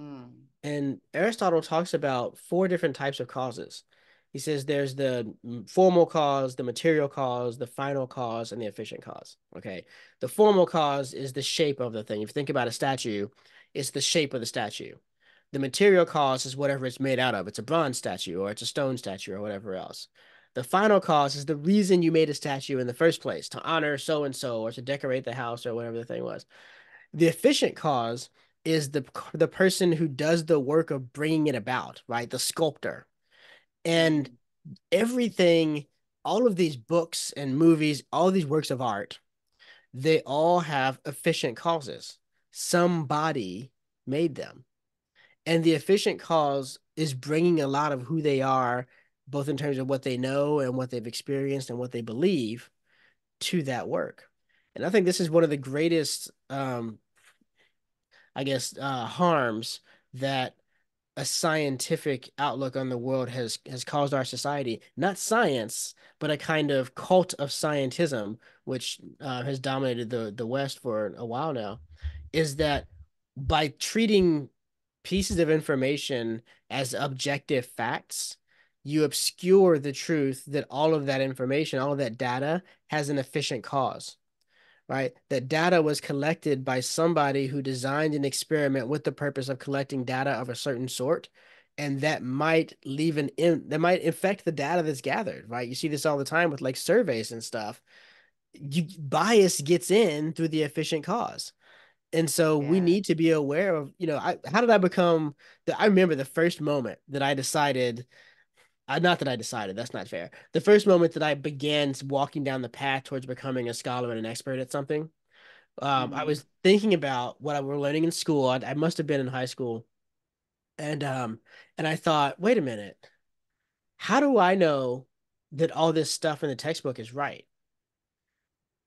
Speaker 1: Mm,
Speaker 2: And Aristotle talks about four different types of causes. He says there's the formal cause, the material cause, the final cause, and the efficient cause. Okay. The formal cause is the shape of the thing. If you think about a statue, it's the shape of the statue. The material cause is whatever it's made out of. It's a bronze statue or it's a stone statue or whatever else. The final cause is the reason you made a statue in the first place, to honor so and so or to decorate the house or whatever the thing was. The efficient cause is the person who does the work of bringing it about, right? The sculptor. And
Speaker 1: mm,
Speaker 2: everything, all of these books and movies, all of these works of art, they all have efficient causes. Somebody made them. And the efficient cause is bringing a lot of who they are, both in terms of what they know and what they've experienced and what they believe to that work. And I think this is one of the greatest I guess, harms that a scientific outlook on the world has caused our society. Not science, but a kind of cult of scientism, which has dominated the West for a while now, is that by treating pieces of information as objective facts, you obscure the truth that all of that information, all of that data has an efficient cause, right? That data was collected by somebody who designed an experiment with the purpose of collecting data of a certain sort. And that might that might affect the data that's gathered, right? You see this all the time with like surveys and stuff. Bias gets in through the efficient cause. And so we
Speaker 1: yeah.
Speaker 2: need to be aware of, how did I become I remember the first moment that I decided, not that I decided, that's not fair. The first moment that I began walking down the path towards becoming a scholar and an expert at something, I
Speaker 1: Mm-hmm.
Speaker 2: was thinking about what I were learning in school. I must have been in high school, and I thought, wait a minute, how do I know that all this stuff in the textbook is right?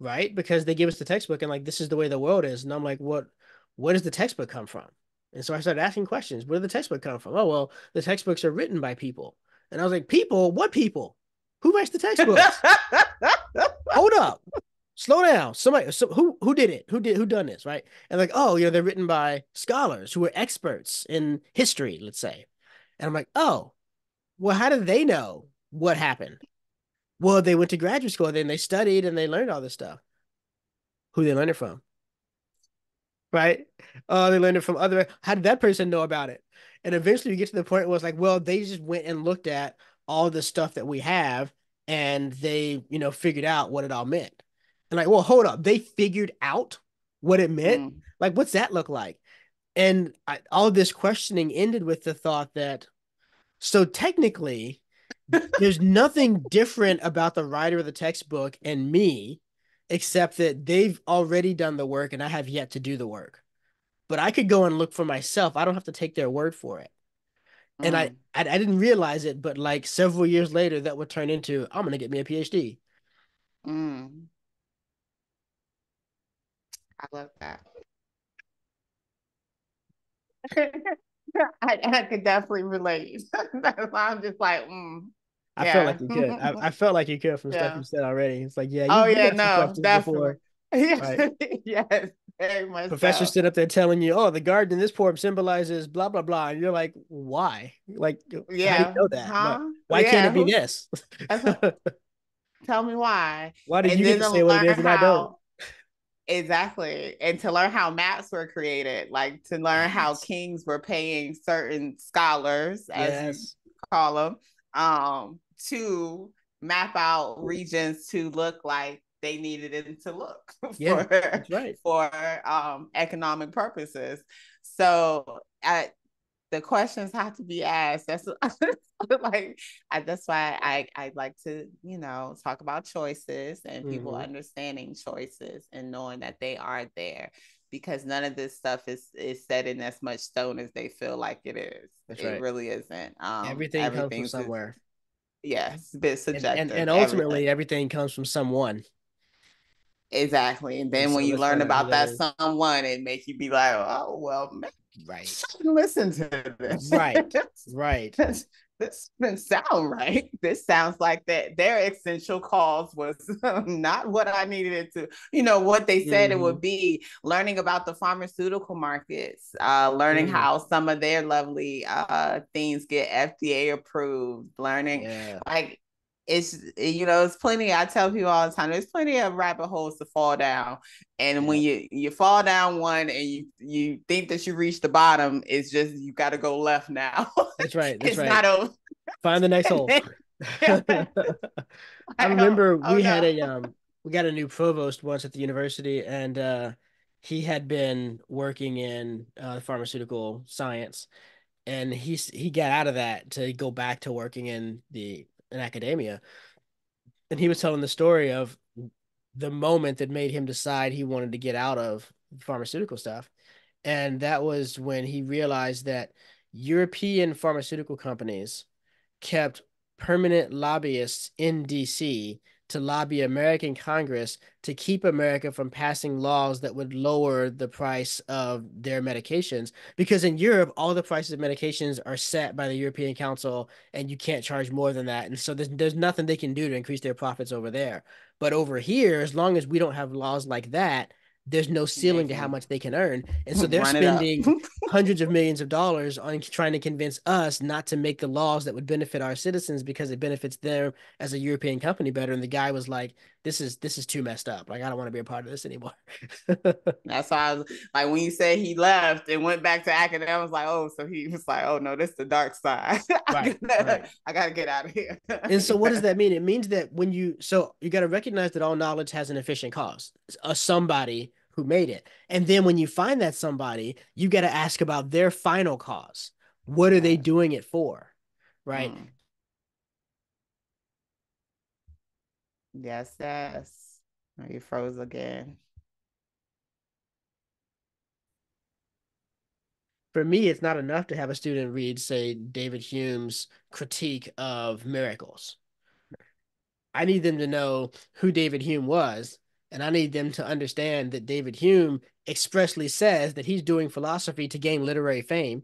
Speaker 2: Right? Because they give us the textbook and like this is the way the world is, and I'm like, where does the textbook come from? And so I started asking questions. Where did the textbook come from? Oh, well, the textbooks are written by people. And I was like, people? What people? Who writes the textbooks? Hold up. Slow down. Somebody, who did it? Who done this, right? And like, oh, they're written by scholars who are experts in history, let's say. And I'm like, oh, well, how did they know what happened? Well, they went to graduate school, then they studied and they learned all this stuff. Who they learned it from, right? Oh, they learned it from other. How did that person know about it? And eventually you get to the point where it's like, well, they just went and looked at all the stuff that we have and they, figured out what it all meant. And like, well, hold up. They figured out what it meant?
Speaker 1: Mm.
Speaker 2: Like, what's that look like? And all this questioning ended with the thought that, so technically, there's nothing different about the writer of the textbook and me, except that they've already done the work and I have yet to do the work. But I could go and look for myself. I don't have to take their word for it. And
Speaker 1: Mm.
Speaker 2: I didn't realize it, but like several years later, that would turn into I'm gonna get me a PhD.
Speaker 1: Mm. I love that. I could definitely relate. That's why I'm just like,
Speaker 2: I felt
Speaker 1: yeah.
Speaker 2: like you could. I felt like you could from stuff
Speaker 1: Yeah.
Speaker 2: you said already. It's like, yeah,
Speaker 1: Oh
Speaker 2: you
Speaker 1: yeah,
Speaker 2: got some
Speaker 1: no,
Speaker 2: questions
Speaker 1: definitely.
Speaker 2: before, right?
Speaker 1: Yes, very much
Speaker 2: Professor
Speaker 1: so.
Speaker 2: stood up there telling you, oh, the garden in this poem symbolizes blah blah blah. And you're like, why? Like, how do you
Speaker 1: Yeah.
Speaker 2: know that? But
Speaker 1: Huh?
Speaker 2: why can't
Speaker 1: Yeah.
Speaker 2: it be this?
Speaker 1: That's what, tell me why.
Speaker 2: Why do
Speaker 1: And
Speaker 2: you get
Speaker 1: then
Speaker 2: to
Speaker 1: to
Speaker 2: say what it is
Speaker 1: learn
Speaker 2: and I don't?
Speaker 1: how exactly, and to learn how maps were created, like to learn how
Speaker 2: Yes.
Speaker 1: kings were paying certain scholars, as you
Speaker 2: Yes.
Speaker 1: call them, to map out regions to look like they needed it to look
Speaker 2: Yeah,
Speaker 1: for
Speaker 2: that's right.
Speaker 1: for economic purposes. So the questions have to be asked. That's like that's why I like to, talk about choices and people
Speaker 2: Mm-hmm.
Speaker 1: understanding choices and knowing that they are there, because none of this stuff is set in as much stone as they feel like it is.
Speaker 2: That's
Speaker 1: It
Speaker 2: right.
Speaker 1: really isn't.
Speaker 2: Everything comes from
Speaker 1: Everything's just,
Speaker 2: somewhere.
Speaker 1: yes, a bit subjective,
Speaker 2: And
Speaker 1: everything.
Speaker 2: ultimately everything comes from someone.
Speaker 1: Exactly. And
Speaker 2: And
Speaker 1: then when
Speaker 2: so
Speaker 1: you
Speaker 2: let's
Speaker 1: learn
Speaker 2: find out who
Speaker 1: about
Speaker 2: that
Speaker 1: that
Speaker 2: is.
Speaker 1: someone, it makes you be like, oh, well, man,
Speaker 2: Right.
Speaker 1: listen to this.
Speaker 2: Right. Right.
Speaker 1: This doesn't sound right. This sounds like that their essential cause was not what I needed it to, what they said it
Speaker 2: Mm-hmm.
Speaker 1: would be. Learning about the pharmaceutical markets, learning
Speaker 2: Mm.
Speaker 1: how some of their lovely things get FDA approved, learning
Speaker 2: Yeah.
Speaker 1: like it's plenty. I tell people all the time, there's plenty of rabbit holes to fall down, and when
Speaker 2: Yeah.
Speaker 1: you fall down one and you think that you reach the bottom, it's just you got to go left now.
Speaker 2: That's right. That's
Speaker 1: It's
Speaker 2: right.
Speaker 1: not over.
Speaker 2: Find the next hole. I
Speaker 1: Like,
Speaker 2: remember
Speaker 1: oh no.
Speaker 2: we got a new provost once at the university, and he had been working in pharmaceutical science, and he got out of that to go back to working in academia. And he was telling the story of the moment that made him decide he wanted to get out of pharmaceutical stuff. And that was when he realized that European pharmaceutical companies kept permanent lobbyists in DC to lobby American Congress to keep America from passing laws that would lower the price of their medications. Because in Europe, all the prices of medications are set by the European Council, and you can't charge more than that. And so there's nothing they can do to increase their profits over there. But over here, as long as we don't have laws like that, there's no
Speaker 1: They
Speaker 2: ceiling to how
Speaker 1: can
Speaker 2: much they can earn. And so they're
Speaker 1: run it up.
Speaker 2: spending hundreds of millions of dollars on trying to convince us not to make the laws that would benefit our citizens because it benefits them as a European company better. And the guy was like, this is too messed up. Like, I don't want to be a part of this anymore.
Speaker 1: That's why I was like, when you said he left and went back to academia, I was like, oh, so he was like, oh no, this is the dark side.
Speaker 2: Right, right.
Speaker 1: I gotta get out of here.
Speaker 2: And so what does that mean? It means that so you got to recognize that all knowledge has an efficient cause, a somebody who made it. And then when you find that somebody, you got to ask about their final cause. What are they
Speaker 1: Right.
Speaker 2: doing it for? Right.
Speaker 1: Mm. Yes, yes. Oh, you froze again.
Speaker 2: For me, it's not enough to have a student read, say, David Hume's critique of miracles. I need them to know who David Hume was, and I need them to understand that David Hume expressly says that he's doing philosophy to gain literary fame.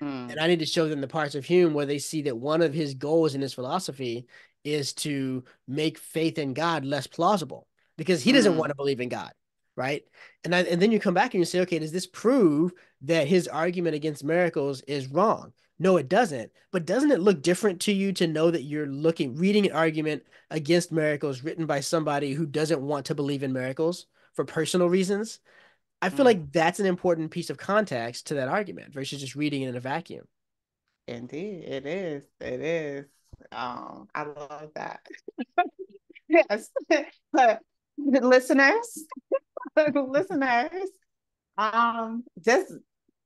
Speaker 2: And
Speaker 1: Mm.
Speaker 2: I need to show them the parts of Hume where they see that one of his goals in his philosophy is to make faith in God less plausible because he doesn't want
Speaker 1: Mm.
Speaker 2: to believe in God, right? And then you come back and you say, okay, does this prove that his argument against miracles is wrong? No, it doesn't. But doesn't it look different to you to know that you're reading an argument against miracles written by somebody who doesn't want to believe in miracles for personal reasons? I feel
Speaker 1: Mm.
Speaker 2: like that's an important piece of context to that argument versus just reading it in a vacuum.
Speaker 1: Indeed, it is. It is. I love that. Yes. Listeners, listeners, just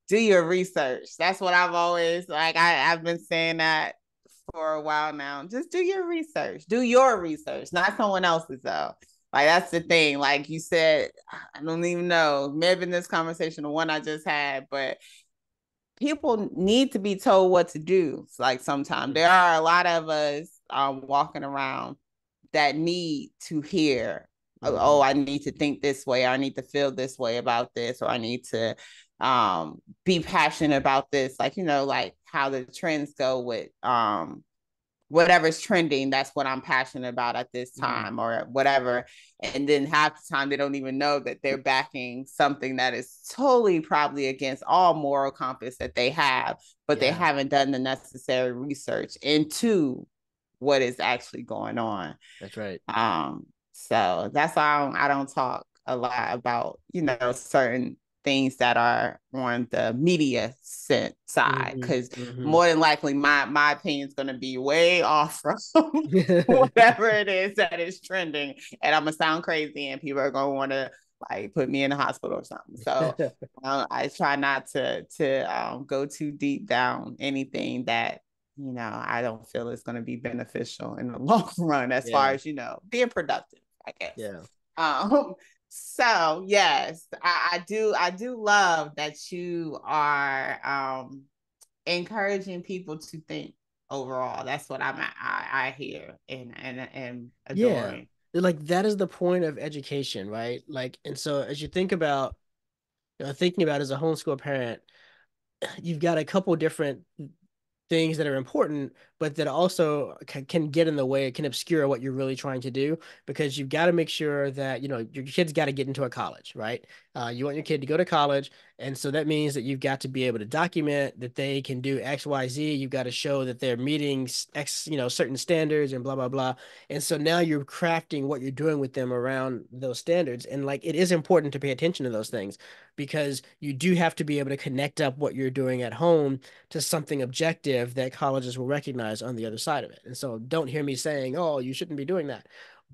Speaker 1: do your research. That's what I've always like. I've been saying that for a while now. Just do your research. Do your research, not someone else's though. Like that's the thing. Like you said, I don't even know. Maybe in this conversation, the one I just had, but people need to be told what to do. Like sometimes there are a lot of us walking around that need to hear,
Speaker 2: Mm-hmm.
Speaker 1: oh, I need to think this way, or I need to feel this way about this, or I need to be passionate about this. Like, like how the trends go with whatever's trending, that's what I'm passionate about at this
Speaker 2: Mm-hmm.
Speaker 1: time or whatever. And then half the time they don't even know that they're backing something that is totally probably against all moral compass that they have, but they
Speaker 2: Yeah,
Speaker 1: haven't done the necessary research into what is actually going on.
Speaker 2: that's right.
Speaker 1: So that's why I don't talk a lot about, certain things that are on the media side,
Speaker 2: Mm-hmm.
Speaker 1: because
Speaker 2: Mm-hmm.
Speaker 1: more than likely my opinion is going to be way off from whatever it is that is trending, and I'm gonna sound crazy and people are going to want to like put me in the hospital or something. So I try not to go too deep down anything that I don't feel is going to be beneficial in the long run as far
Speaker 2: Yeah.
Speaker 1: as being productive, I guess.
Speaker 2: Yeah.
Speaker 1: Um, so yes, I do love that you are encouraging people to think overall. That's what I hear and
Speaker 2: Yeah.
Speaker 1: adoring.
Speaker 2: Like that is the point of education, right? Like, and so as you think about, thinking about as a homeschool parent, you've got a couple different things that are important, but that also can get in the way, it can obscure what you're really trying to do because you've got to make sure that, your kid's got to get into a college, right? You want your kid to go to college. And so that means that you've got to be able to document that they can do X, Y, Z. You've got to show that they're meeting X, certain standards and blah, blah, blah. And so now you're crafting what you're doing with them around those standards. And like, it is important to pay attention to those things because you do have to be able to connect up what you're doing at home to something objective that colleges will recognize on the other side of it. And so don't hear me saying, "Oh, you shouldn't be doing that."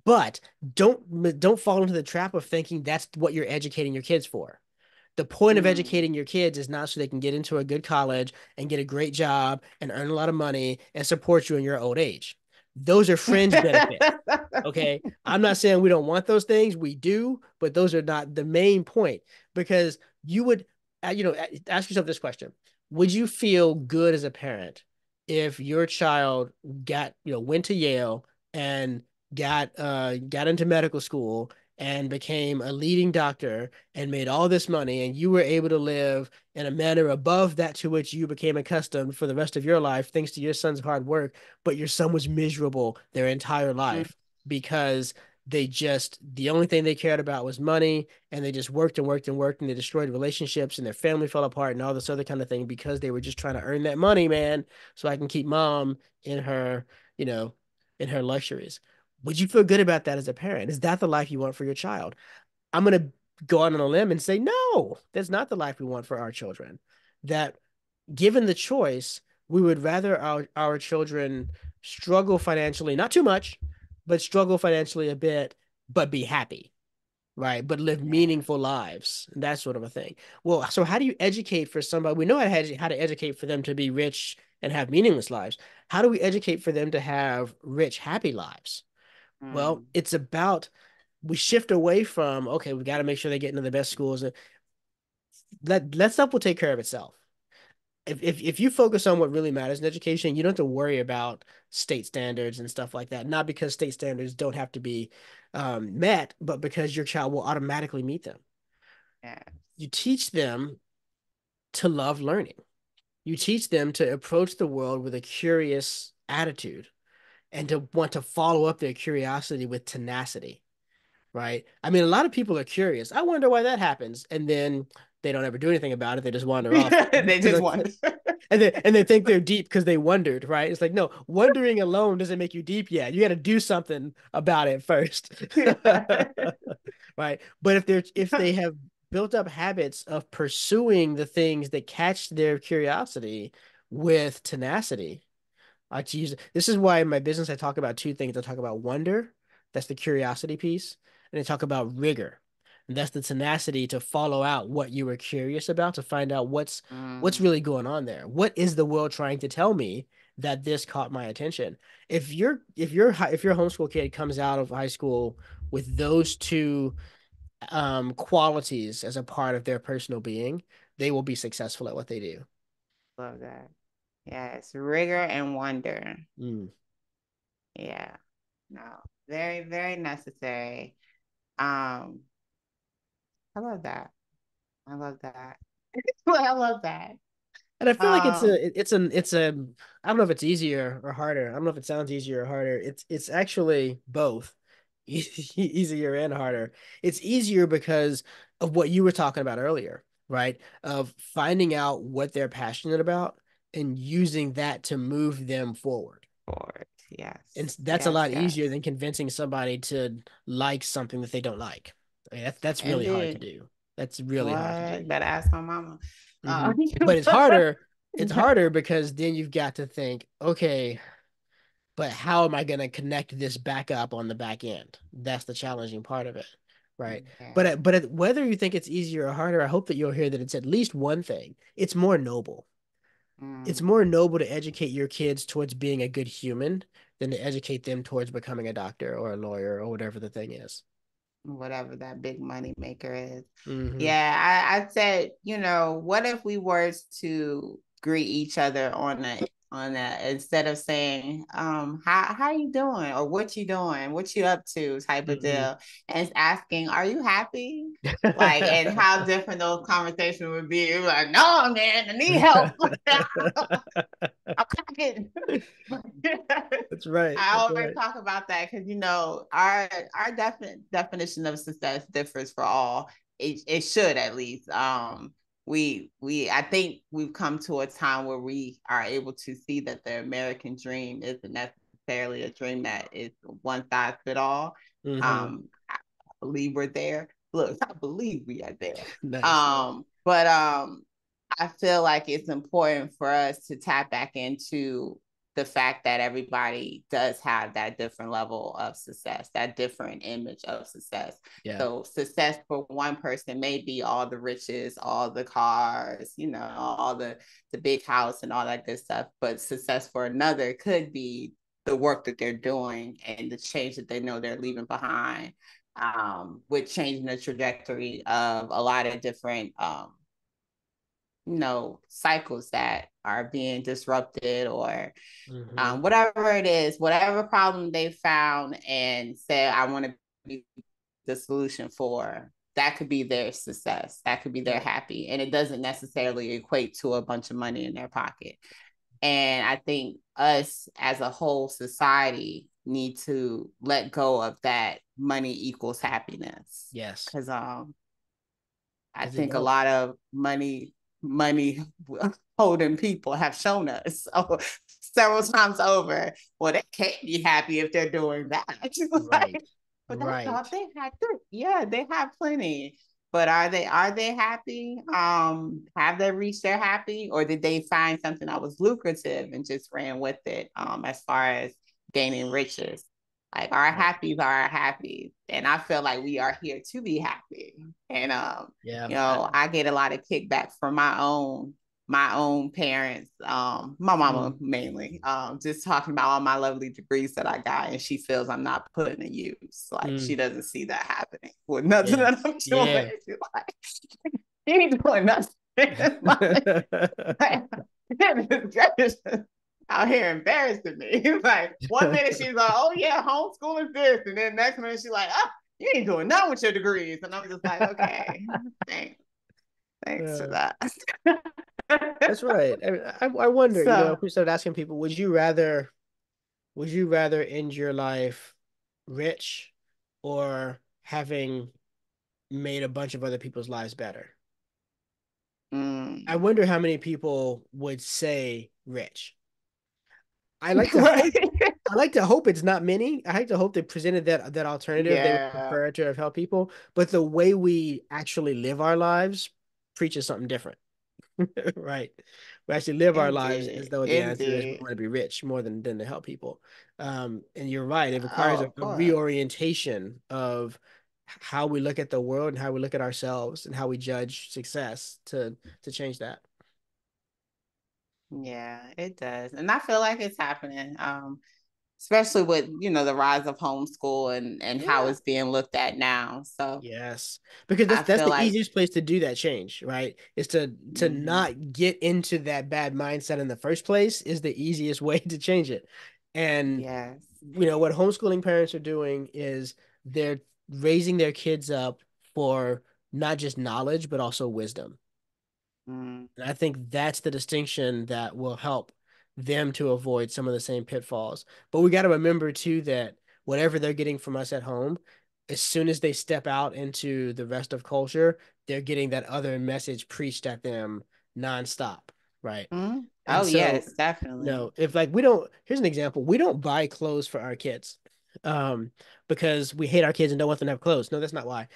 Speaker 2: But don't fall into the trap of thinking that's what you're educating your kids for. The point of
Speaker 1: Mm.
Speaker 2: educating your kids is not so they can get into a good college and get a great job and earn a lot of money and support you in your old age. Those are fringe benefits. Okay. I'm not saying we don't want those things. We do, but those are not the main point because you would, ask yourself this question. Would you feel good as a parent if your child went to Yale and got into medical school and became a leading doctor and made all this money and you were able to live in a manner above that to which you became accustomed for the rest of your life, thanks to your son's hard work, but your son was miserable their entire
Speaker 1: Mm.
Speaker 2: life because the only thing they cared about was money and they just worked and worked and worked and they destroyed relationships and their family fell apart and all this other kind of thing because they were just trying to earn that money, man, so I can keep mom in her, you know, in her luxuries. Would you feel good about that as a parent? Is that the life you want for your child? I'm going to go out on a limb and say, no, that's not the life we want for our children. That given the choice, we would rather our children struggle financially, not too much, but struggle financially a bit, but be happy, right? But live
Speaker 1: Yeah.
Speaker 2: meaningful lives, that sort of a thing. Well, so how do you educate for somebody? We know how to educate for them to be rich and have meaningless lives. How do we educate for them to have rich, happy lives? Well,
Speaker 1: Mm.
Speaker 2: it's about we shift away from okay, we got to make sure they get into the best schools. And let stuff will take care of itself. If you focus on what really matters in education, you don't have to worry about state standards and stuff like that. Not because state standards don't have to be met, but because your child will automatically meet them.
Speaker 1: Yeah.
Speaker 2: You teach them to love learning. You teach them to approach the world with a curious attitude and to want to follow up their curiosity with tenacity. Right? I mean, a lot of people are curious. I wonder why that happens. And then they don't ever do anything about it. They just wander off.
Speaker 1: They just wonder.
Speaker 2: And they think they're deep because they wondered, right? It's like, no, wondering alone doesn't make you deep yet. You got to do something about it first. Right? But if they have built up habits of pursuing the things that catch their curiosity with tenacity, I like to use this is why in my business I talk about two things. I talk about wonder, that's the curiosity piece, and I talk about rigor. And that's the tenacity to follow out what you were curious about, to find out what's
Speaker 1: Mm.
Speaker 2: really going on there. What is the world trying to tell me that this caught my attention? If your homeschool kid comes out of high school with those two qualities as a part of their personal being, they will be successful at what they do.
Speaker 1: Love that. Yes, rigor and wonder.
Speaker 2: Mm.
Speaker 1: Yeah. No, very, very necessary. Um, I love that. I love that. I love that.
Speaker 2: And I feel like
Speaker 1: Um,
Speaker 2: it's a I don't know if it's easier or harder. I don't know if it sounds easier or harder. It's actually both. Easier and harder. It's easier because of what you were talking about earlier, right? Of finding out what they're passionate about and using that to move them forward.
Speaker 1: board.
Speaker 2: And
Speaker 1: Yes.
Speaker 2: that's a
Speaker 1: Yes,
Speaker 2: lot easier
Speaker 1: yes.
Speaker 2: than convincing somebody to like something that they don't like. I mean, that's really hard to
Speaker 1: Indeed.
Speaker 2: do. That's really hard to
Speaker 1: What?
Speaker 2: do.
Speaker 1: Better ask my mama.
Speaker 2: Hmm.
Speaker 1: Uh,
Speaker 2: But it's harder. It's harder because then you've got to think, okay, but how am I going to connect this back up on the back end? That's the challenging part of it. right?
Speaker 1: Yeah.
Speaker 2: Whether you think it's easier or harder, I hope that you'll hear that it's at least one thing. It's more noble. It's
Speaker 1: Mm.
Speaker 2: more noble to educate your kids towards being a good human than to educate them towards becoming a doctor or a lawyer or whatever the thing is.
Speaker 1: Whatever that big money maker is.
Speaker 2: Hmm.
Speaker 1: Yeah, I said, what if we were to greet each other on a instead of saying, how you doing or what you doing, what you up to type of
Speaker 2: Hmm.
Speaker 1: deal, and it's asking, are you happy? Like, and how different those conversations would be. You're like, no, man, I need help. I'm cracking.
Speaker 2: That's right.
Speaker 1: I
Speaker 2: That's
Speaker 1: always
Speaker 2: right.
Speaker 1: talk about that because our definite definition of success differs for all. It should at least. We I think we've come to a time where we are able to see that the American dream isn't necessarily a dream that is one size fit all.
Speaker 2: Hmm.
Speaker 1: I believe we're there. Look, I believe we are there.
Speaker 2: Nice, nice.
Speaker 1: But I feel like it's important for us to tap back into the fact that everybody does have that different level of success, that different image of success.
Speaker 2: Yeah.
Speaker 1: So success for one person may be all the riches, all the cars, all the big house and all that good stuff. But success for another could be the work that they're doing and the change that they know they're leaving behind, with changing the trajectory of a lot of different cycles that are being disrupted, or
Speaker 2: Hmm.
Speaker 1: whatever it is, whatever problem they found and said, I want to be the solution for, that could be their success. That could be their
Speaker 2: Yeah.
Speaker 1: happy. And it doesn't necessarily equate to a bunch of money in their pocket. And I think us as a whole society need to let go of that money equals happiness.
Speaker 2: Yes.
Speaker 1: Cause I
Speaker 2: Because it
Speaker 1: think a
Speaker 2: don't.
Speaker 1: lot of money holding people have shown us several times over. Well, they can't be happy if they're doing that.
Speaker 2: Right.
Speaker 1: Like, but that's
Speaker 2: Right.
Speaker 1: all they had to. Yeah, they have plenty. But are they happy? Have they reached their happy, or did they find something that was lucrative and just ran with it? As far as gaining riches. Like our
Speaker 2: Right.
Speaker 1: happies are our happies. And I feel like we are here to be happy. And
Speaker 2: Yeah.
Speaker 1: I get a lot of kickback from my own parents, my mama
Speaker 2: Mm.
Speaker 1: mainly, just talking about all my lovely degrees that I got, and she feels I'm not putting to use. Like she
Speaker 2: Mm.
Speaker 1: doesn't see that happening with nothing
Speaker 2: Yeah.
Speaker 1: that I'm doing.
Speaker 2: Yeah.
Speaker 1: She's like, you ain't doing nothing. Like, out here embarrassing me. Like one minute she's like, "Oh yeah, homeschool is this," and then next minute she's like, "Oh, you ain't doing nothing with your degrees," and I'm just like, "Okay, thanks, thanks for
Speaker 2: Yeah.
Speaker 1: that."
Speaker 2: That's right. I wonder,
Speaker 1: So,
Speaker 2: if we started asking people, would you rather end your life rich or having made a bunch of other people's lives better? I
Speaker 1: mm,
Speaker 2: wonder how many people would say rich. I like to hope
Speaker 1: right?
Speaker 2: I like to hope it's not many. I like to hope they presented that alternative they would
Speaker 1: Yeah,
Speaker 2: prefer to have helped people, but the way we actually live our lives preaches something different. Right. We actually live our lives as
Speaker 1: indeed,
Speaker 2: though the answer is we
Speaker 1: indeed.
Speaker 2: want to be rich more than to help people. And you're right. It
Speaker 1: Oh,
Speaker 2: requires
Speaker 1: of
Speaker 2: a
Speaker 1: course.
Speaker 2: reorientation of how we look at the world and how we look at ourselves and how we judge success to change that.
Speaker 1: Yeah, it does, and I feel like it's happening. Especially with the rise of homeschool and how
Speaker 2: Yeah.
Speaker 1: it's being looked at now. So
Speaker 2: Yes, because that's
Speaker 1: I
Speaker 2: that's
Speaker 1: feel
Speaker 2: the
Speaker 1: like,
Speaker 2: easiest place to do that change, right? Is to
Speaker 1: mhm,
Speaker 2: not get into that bad mindset in the first place is the easiest way to change it. And
Speaker 1: yes.
Speaker 2: what homeschooling parents are doing is they're raising their kids up for not just knowledge but also wisdom.
Speaker 1: Mm,
Speaker 2: And I think that's the distinction that will help them to avoid some of the same pitfalls. But we got to remember too that whatever they're getting from us at home, as soon as they step out into the rest of culture, they're getting that other message preached at them nonstop, right?
Speaker 1: mm.
Speaker 2: And
Speaker 1: Oh
Speaker 2: so,
Speaker 1: yes, definitely.
Speaker 2: if like we don't, here's an example, we don't buy clothes for our kids. Um, because we hate our kids and don't want them to have clothes. No, that's not why.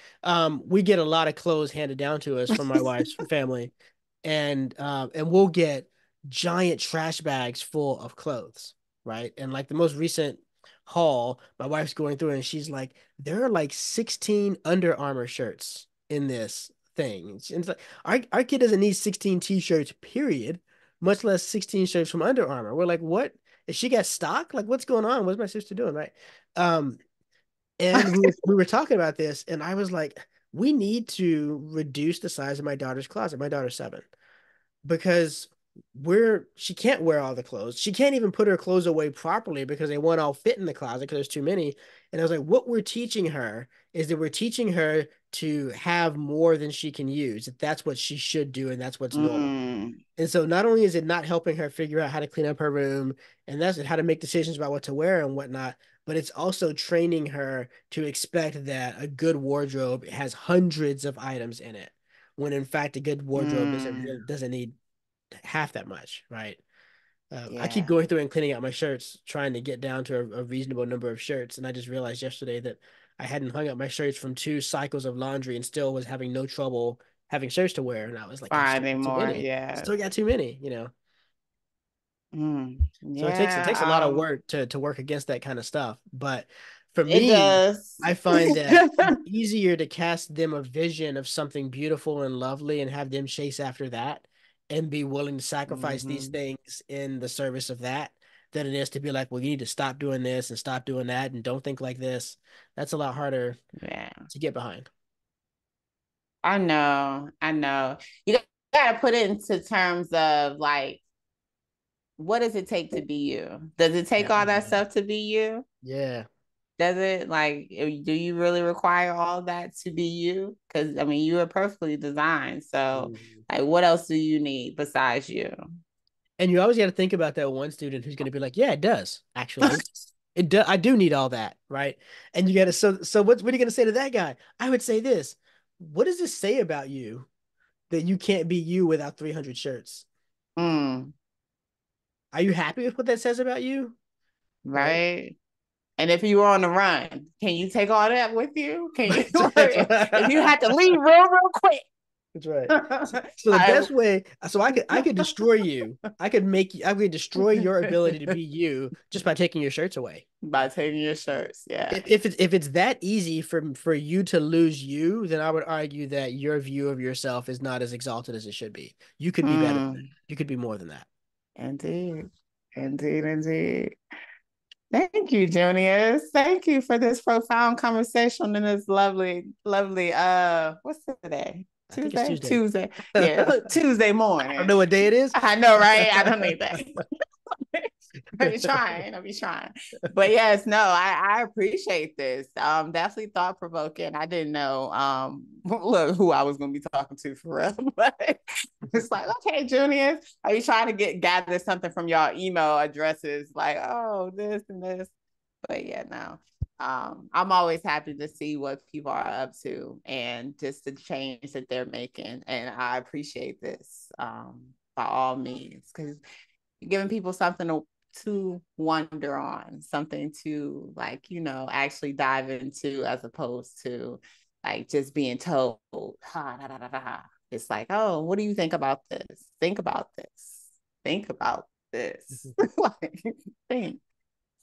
Speaker 2: We get a lot of clothes handed down to us from my wife's family, and we'll get giant trash bags full of clothes, right? And like the most recent haul. My wife's going through it and she's like, there are like 16 Under Armour shirts in this thing. And it's like, our kid doesn't need 16 t-shirts, period, much less 16 shirts from Under Armour. We're like, what? Is she got stock? Like, what's going on? What's my sister doing? Right. Um, and we were talking about this, and I was like, we need to reduce the size of my daughter's closet. My daughter's 7 because she can't wear all the clothes. She can't even put her clothes away properly because they won't all fit in the closet because there's too many. And I was like, what we're teaching her is that we're teaching her to have more than she can use. That that's what she should do, and that's what's normal.
Speaker 1: Mm,
Speaker 2: And so not only is it not helping her figure out how to clean up her room and that's how to make decisions about what to wear and whatnot, but it's also training her to expect that a good wardrobe has hundreds of items in it, when in fact a good wardrobe
Speaker 1: mm,
Speaker 2: doesn't need half that much, right? I keep
Speaker 1: yeah.
Speaker 2: going through and cleaning out my shirts, trying to get down to a reasonable number of shirts, and I just realized yesterday that I hadn't hung up my shirts from 2 cycles of laundry and still was having no trouble having shirts to wear, and I was like, I still
Speaker 1: Finding
Speaker 2: got too
Speaker 1: more.
Speaker 2: many,
Speaker 1: Yeah.
Speaker 2: still got too many, you know. So it takes a lot
Speaker 1: Yeah.
Speaker 2: of work to work against that kind of stuff. But for
Speaker 1: It
Speaker 2: me,
Speaker 1: does.
Speaker 2: I find that it's easier to cast them a vision of something beautiful and lovely and have them chase after that and be willing to sacrifice these
Speaker 1: Hmm.
Speaker 2: things in the service of that than it is to be like, well, you need to stop doing this and stop doing that and don't think like this. That's a lot harder
Speaker 1: Yeah.
Speaker 2: to get behind.
Speaker 1: I know. I know. You got to put it into terms of like, what does it take to be you? Does it take
Speaker 2: Yeah.
Speaker 1: all that
Speaker 2: Yeah.
Speaker 1: stuff to be you?
Speaker 2: Yeah.
Speaker 1: Does it like, do you really require all that to be you? Because I mean, you are perfectly designed. So,
Speaker 2: Mhm.
Speaker 1: like, what else do you need besides you?
Speaker 2: And you always got to think about that one student who's going to be like, yeah, it does, actually. I do need all that, right? And you gotta so what are you gonna say to that guy? I would say this. What does this say about you that you can't be you without 300 shirts?
Speaker 1: Mm,
Speaker 2: Are you happy with what that says about you? Right?
Speaker 1: right. And if you were on the run, can you take all that with you? Can you,
Speaker 2: That's
Speaker 1: if you
Speaker 2: right.
Speaker 1: had to leave real quick?
Speaker 2: That's right. So the
Speaker 1: I,
Speaker 2: best way, so I could destroy you. I could destroy your ability to be you just by taking your shirts away.
Speaker 1: by taking your shirts. Yeah.
Speaker 2: If it's that easy for you to lose you, then I would argue that your view of yourself is not as exalted as it should be. You could be better than that.
Speaker 1: Mm,
Speaker 2: You could be more than that.
Speaker 1: indeed. Indeed, indeed. Thank you, Junius. Thank you for this profound conversation and this lovely, lovely what's today?
Speaker 2: I think it's
Speaker 1: Tuesday?
Speaker 2: Tuesday.
Speaker 1: Tuesday. Yeah,
Speaker 2: I
Speaker 1: Tuesday
Speaker 2: don't
Speaker 1: morning.
Speaker 2: know what day it is.
Speaker 1: I know, right? I don't need that. I'll be trying. I'll be trying. But yes, no, I appreciate this. Definitely thought provoking. I didn't know look who I was gonna be talking to for real. But it's like, okay, Junius, are you trying to gather something from y'all email addresses? Like, oh, this and this. But yeah, no. I'm always happy to see what people are up to and just the change that they're making. And I appreciate this by all means because giving people something to wonder on, something to like, actually dive into as opposed to like just being told, ha, da, da, da, da. It's like, oh, what do you think about this? Think about this. Think about this. Like, think.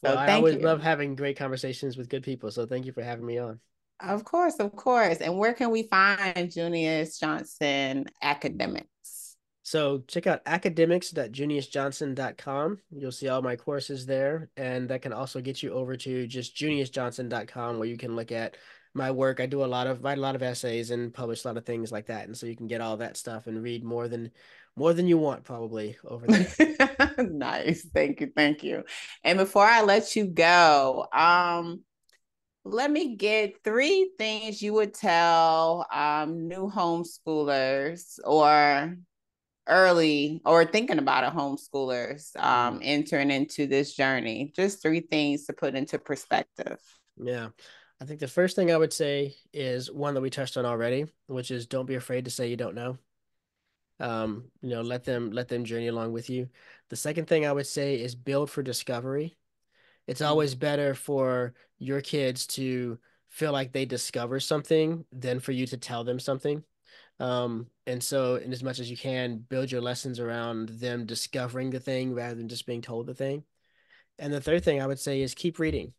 Speaker 2: Well,
Speaker 1: So
Speaker 2: I
Speaker 1: thank
Speaker 2: always
Speaker 1: you.
Speaker 2: love having great conversations with good people, so thank you for having me on.
Speaker 1: Of course, of course. And where can we find Junius Johnson academics?
Speaker 2: So check out academics.juniusjohnson.com. You'll see all my courses there, and that can also get you over to just juniusjohnson.com where you can look at my work. I write a lot of essays and publish a lot of things like that, and so you can get all that stuff and read more than you want probably over there.
Speaker 1: Nice. Thank you. Thank you. And before I let you go, let me get 3 things you would tell new homeschoolers or early or thinking about a homeschoolers
Speaker 2: Mm.
Speaker 1: entering into this journey. Just 3 things to put into perspective.
Speaker 2: Yeah. I think the first thing I would say is one that we touched on already, which is don't be afraid to say you don't know. Let them journey along with you. The second thing I would say is build for discovery. It's always
Speaker 1: Mm.
Speaker 2: better for your kids to feel like they discover something than for you to tell them something. And so in as much as you can, build your lessons around them discovering the thing rather than just being told the thing. And the third thing I would say is keep reading.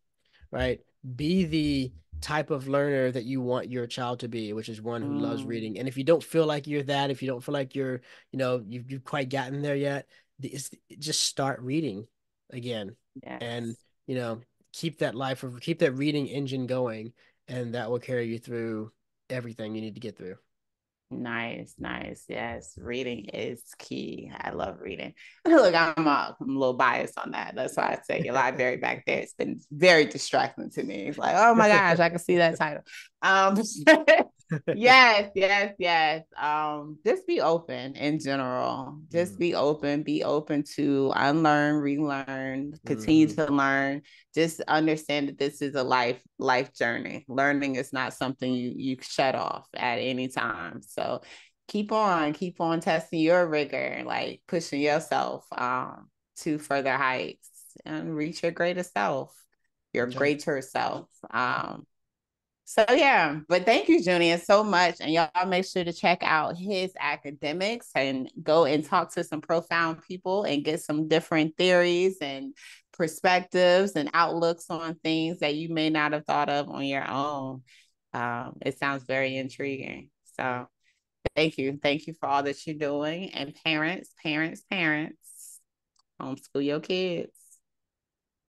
Speaker 2: right? Be the type of learner that you want your child to be, which is one who loves
Speaker 1: Mm,
Speaker 2: reading. And if you don't feel like you're that, if you don't feel like you're, you've quite gotten there yet, just start reading again, and
Speaker 1: yes.
Speaker 2: you know, keep that reading engine going, and that will carry you through everything you need to get through.
Speaker 1: Nice, nice. Yes, reading is key. I love reading. Look, I'm a little biased on that. That's why I say your library back there. It's been very distracting to me. It's like, oh my gosh, I can see that title. Um, yes, yes, yes. Just be open in general. Just
Speaker 2: Mm,
Speaker 1: be open to unlearn, relearn, continue
Speaker 2: mhm.
Speaker 1: to learn. Just understand that this is a life journey. Learning is not something you shut off at any time. So keep on testing your rigor, like pushing yourself to further heights and reach your greatest self, your
Speaker 2: Okay.
Speaker 1: greater self. So yeah, but thank you, Junius, so much. And y'all make sure to check out his academics and go and talk to some profound people and get some different theories and perspectives and outlooks on things that you may not have thought of on your own. It sounds very intriguing. So thank you. Thank you for all that you're doing. And parents, homeschool your kids.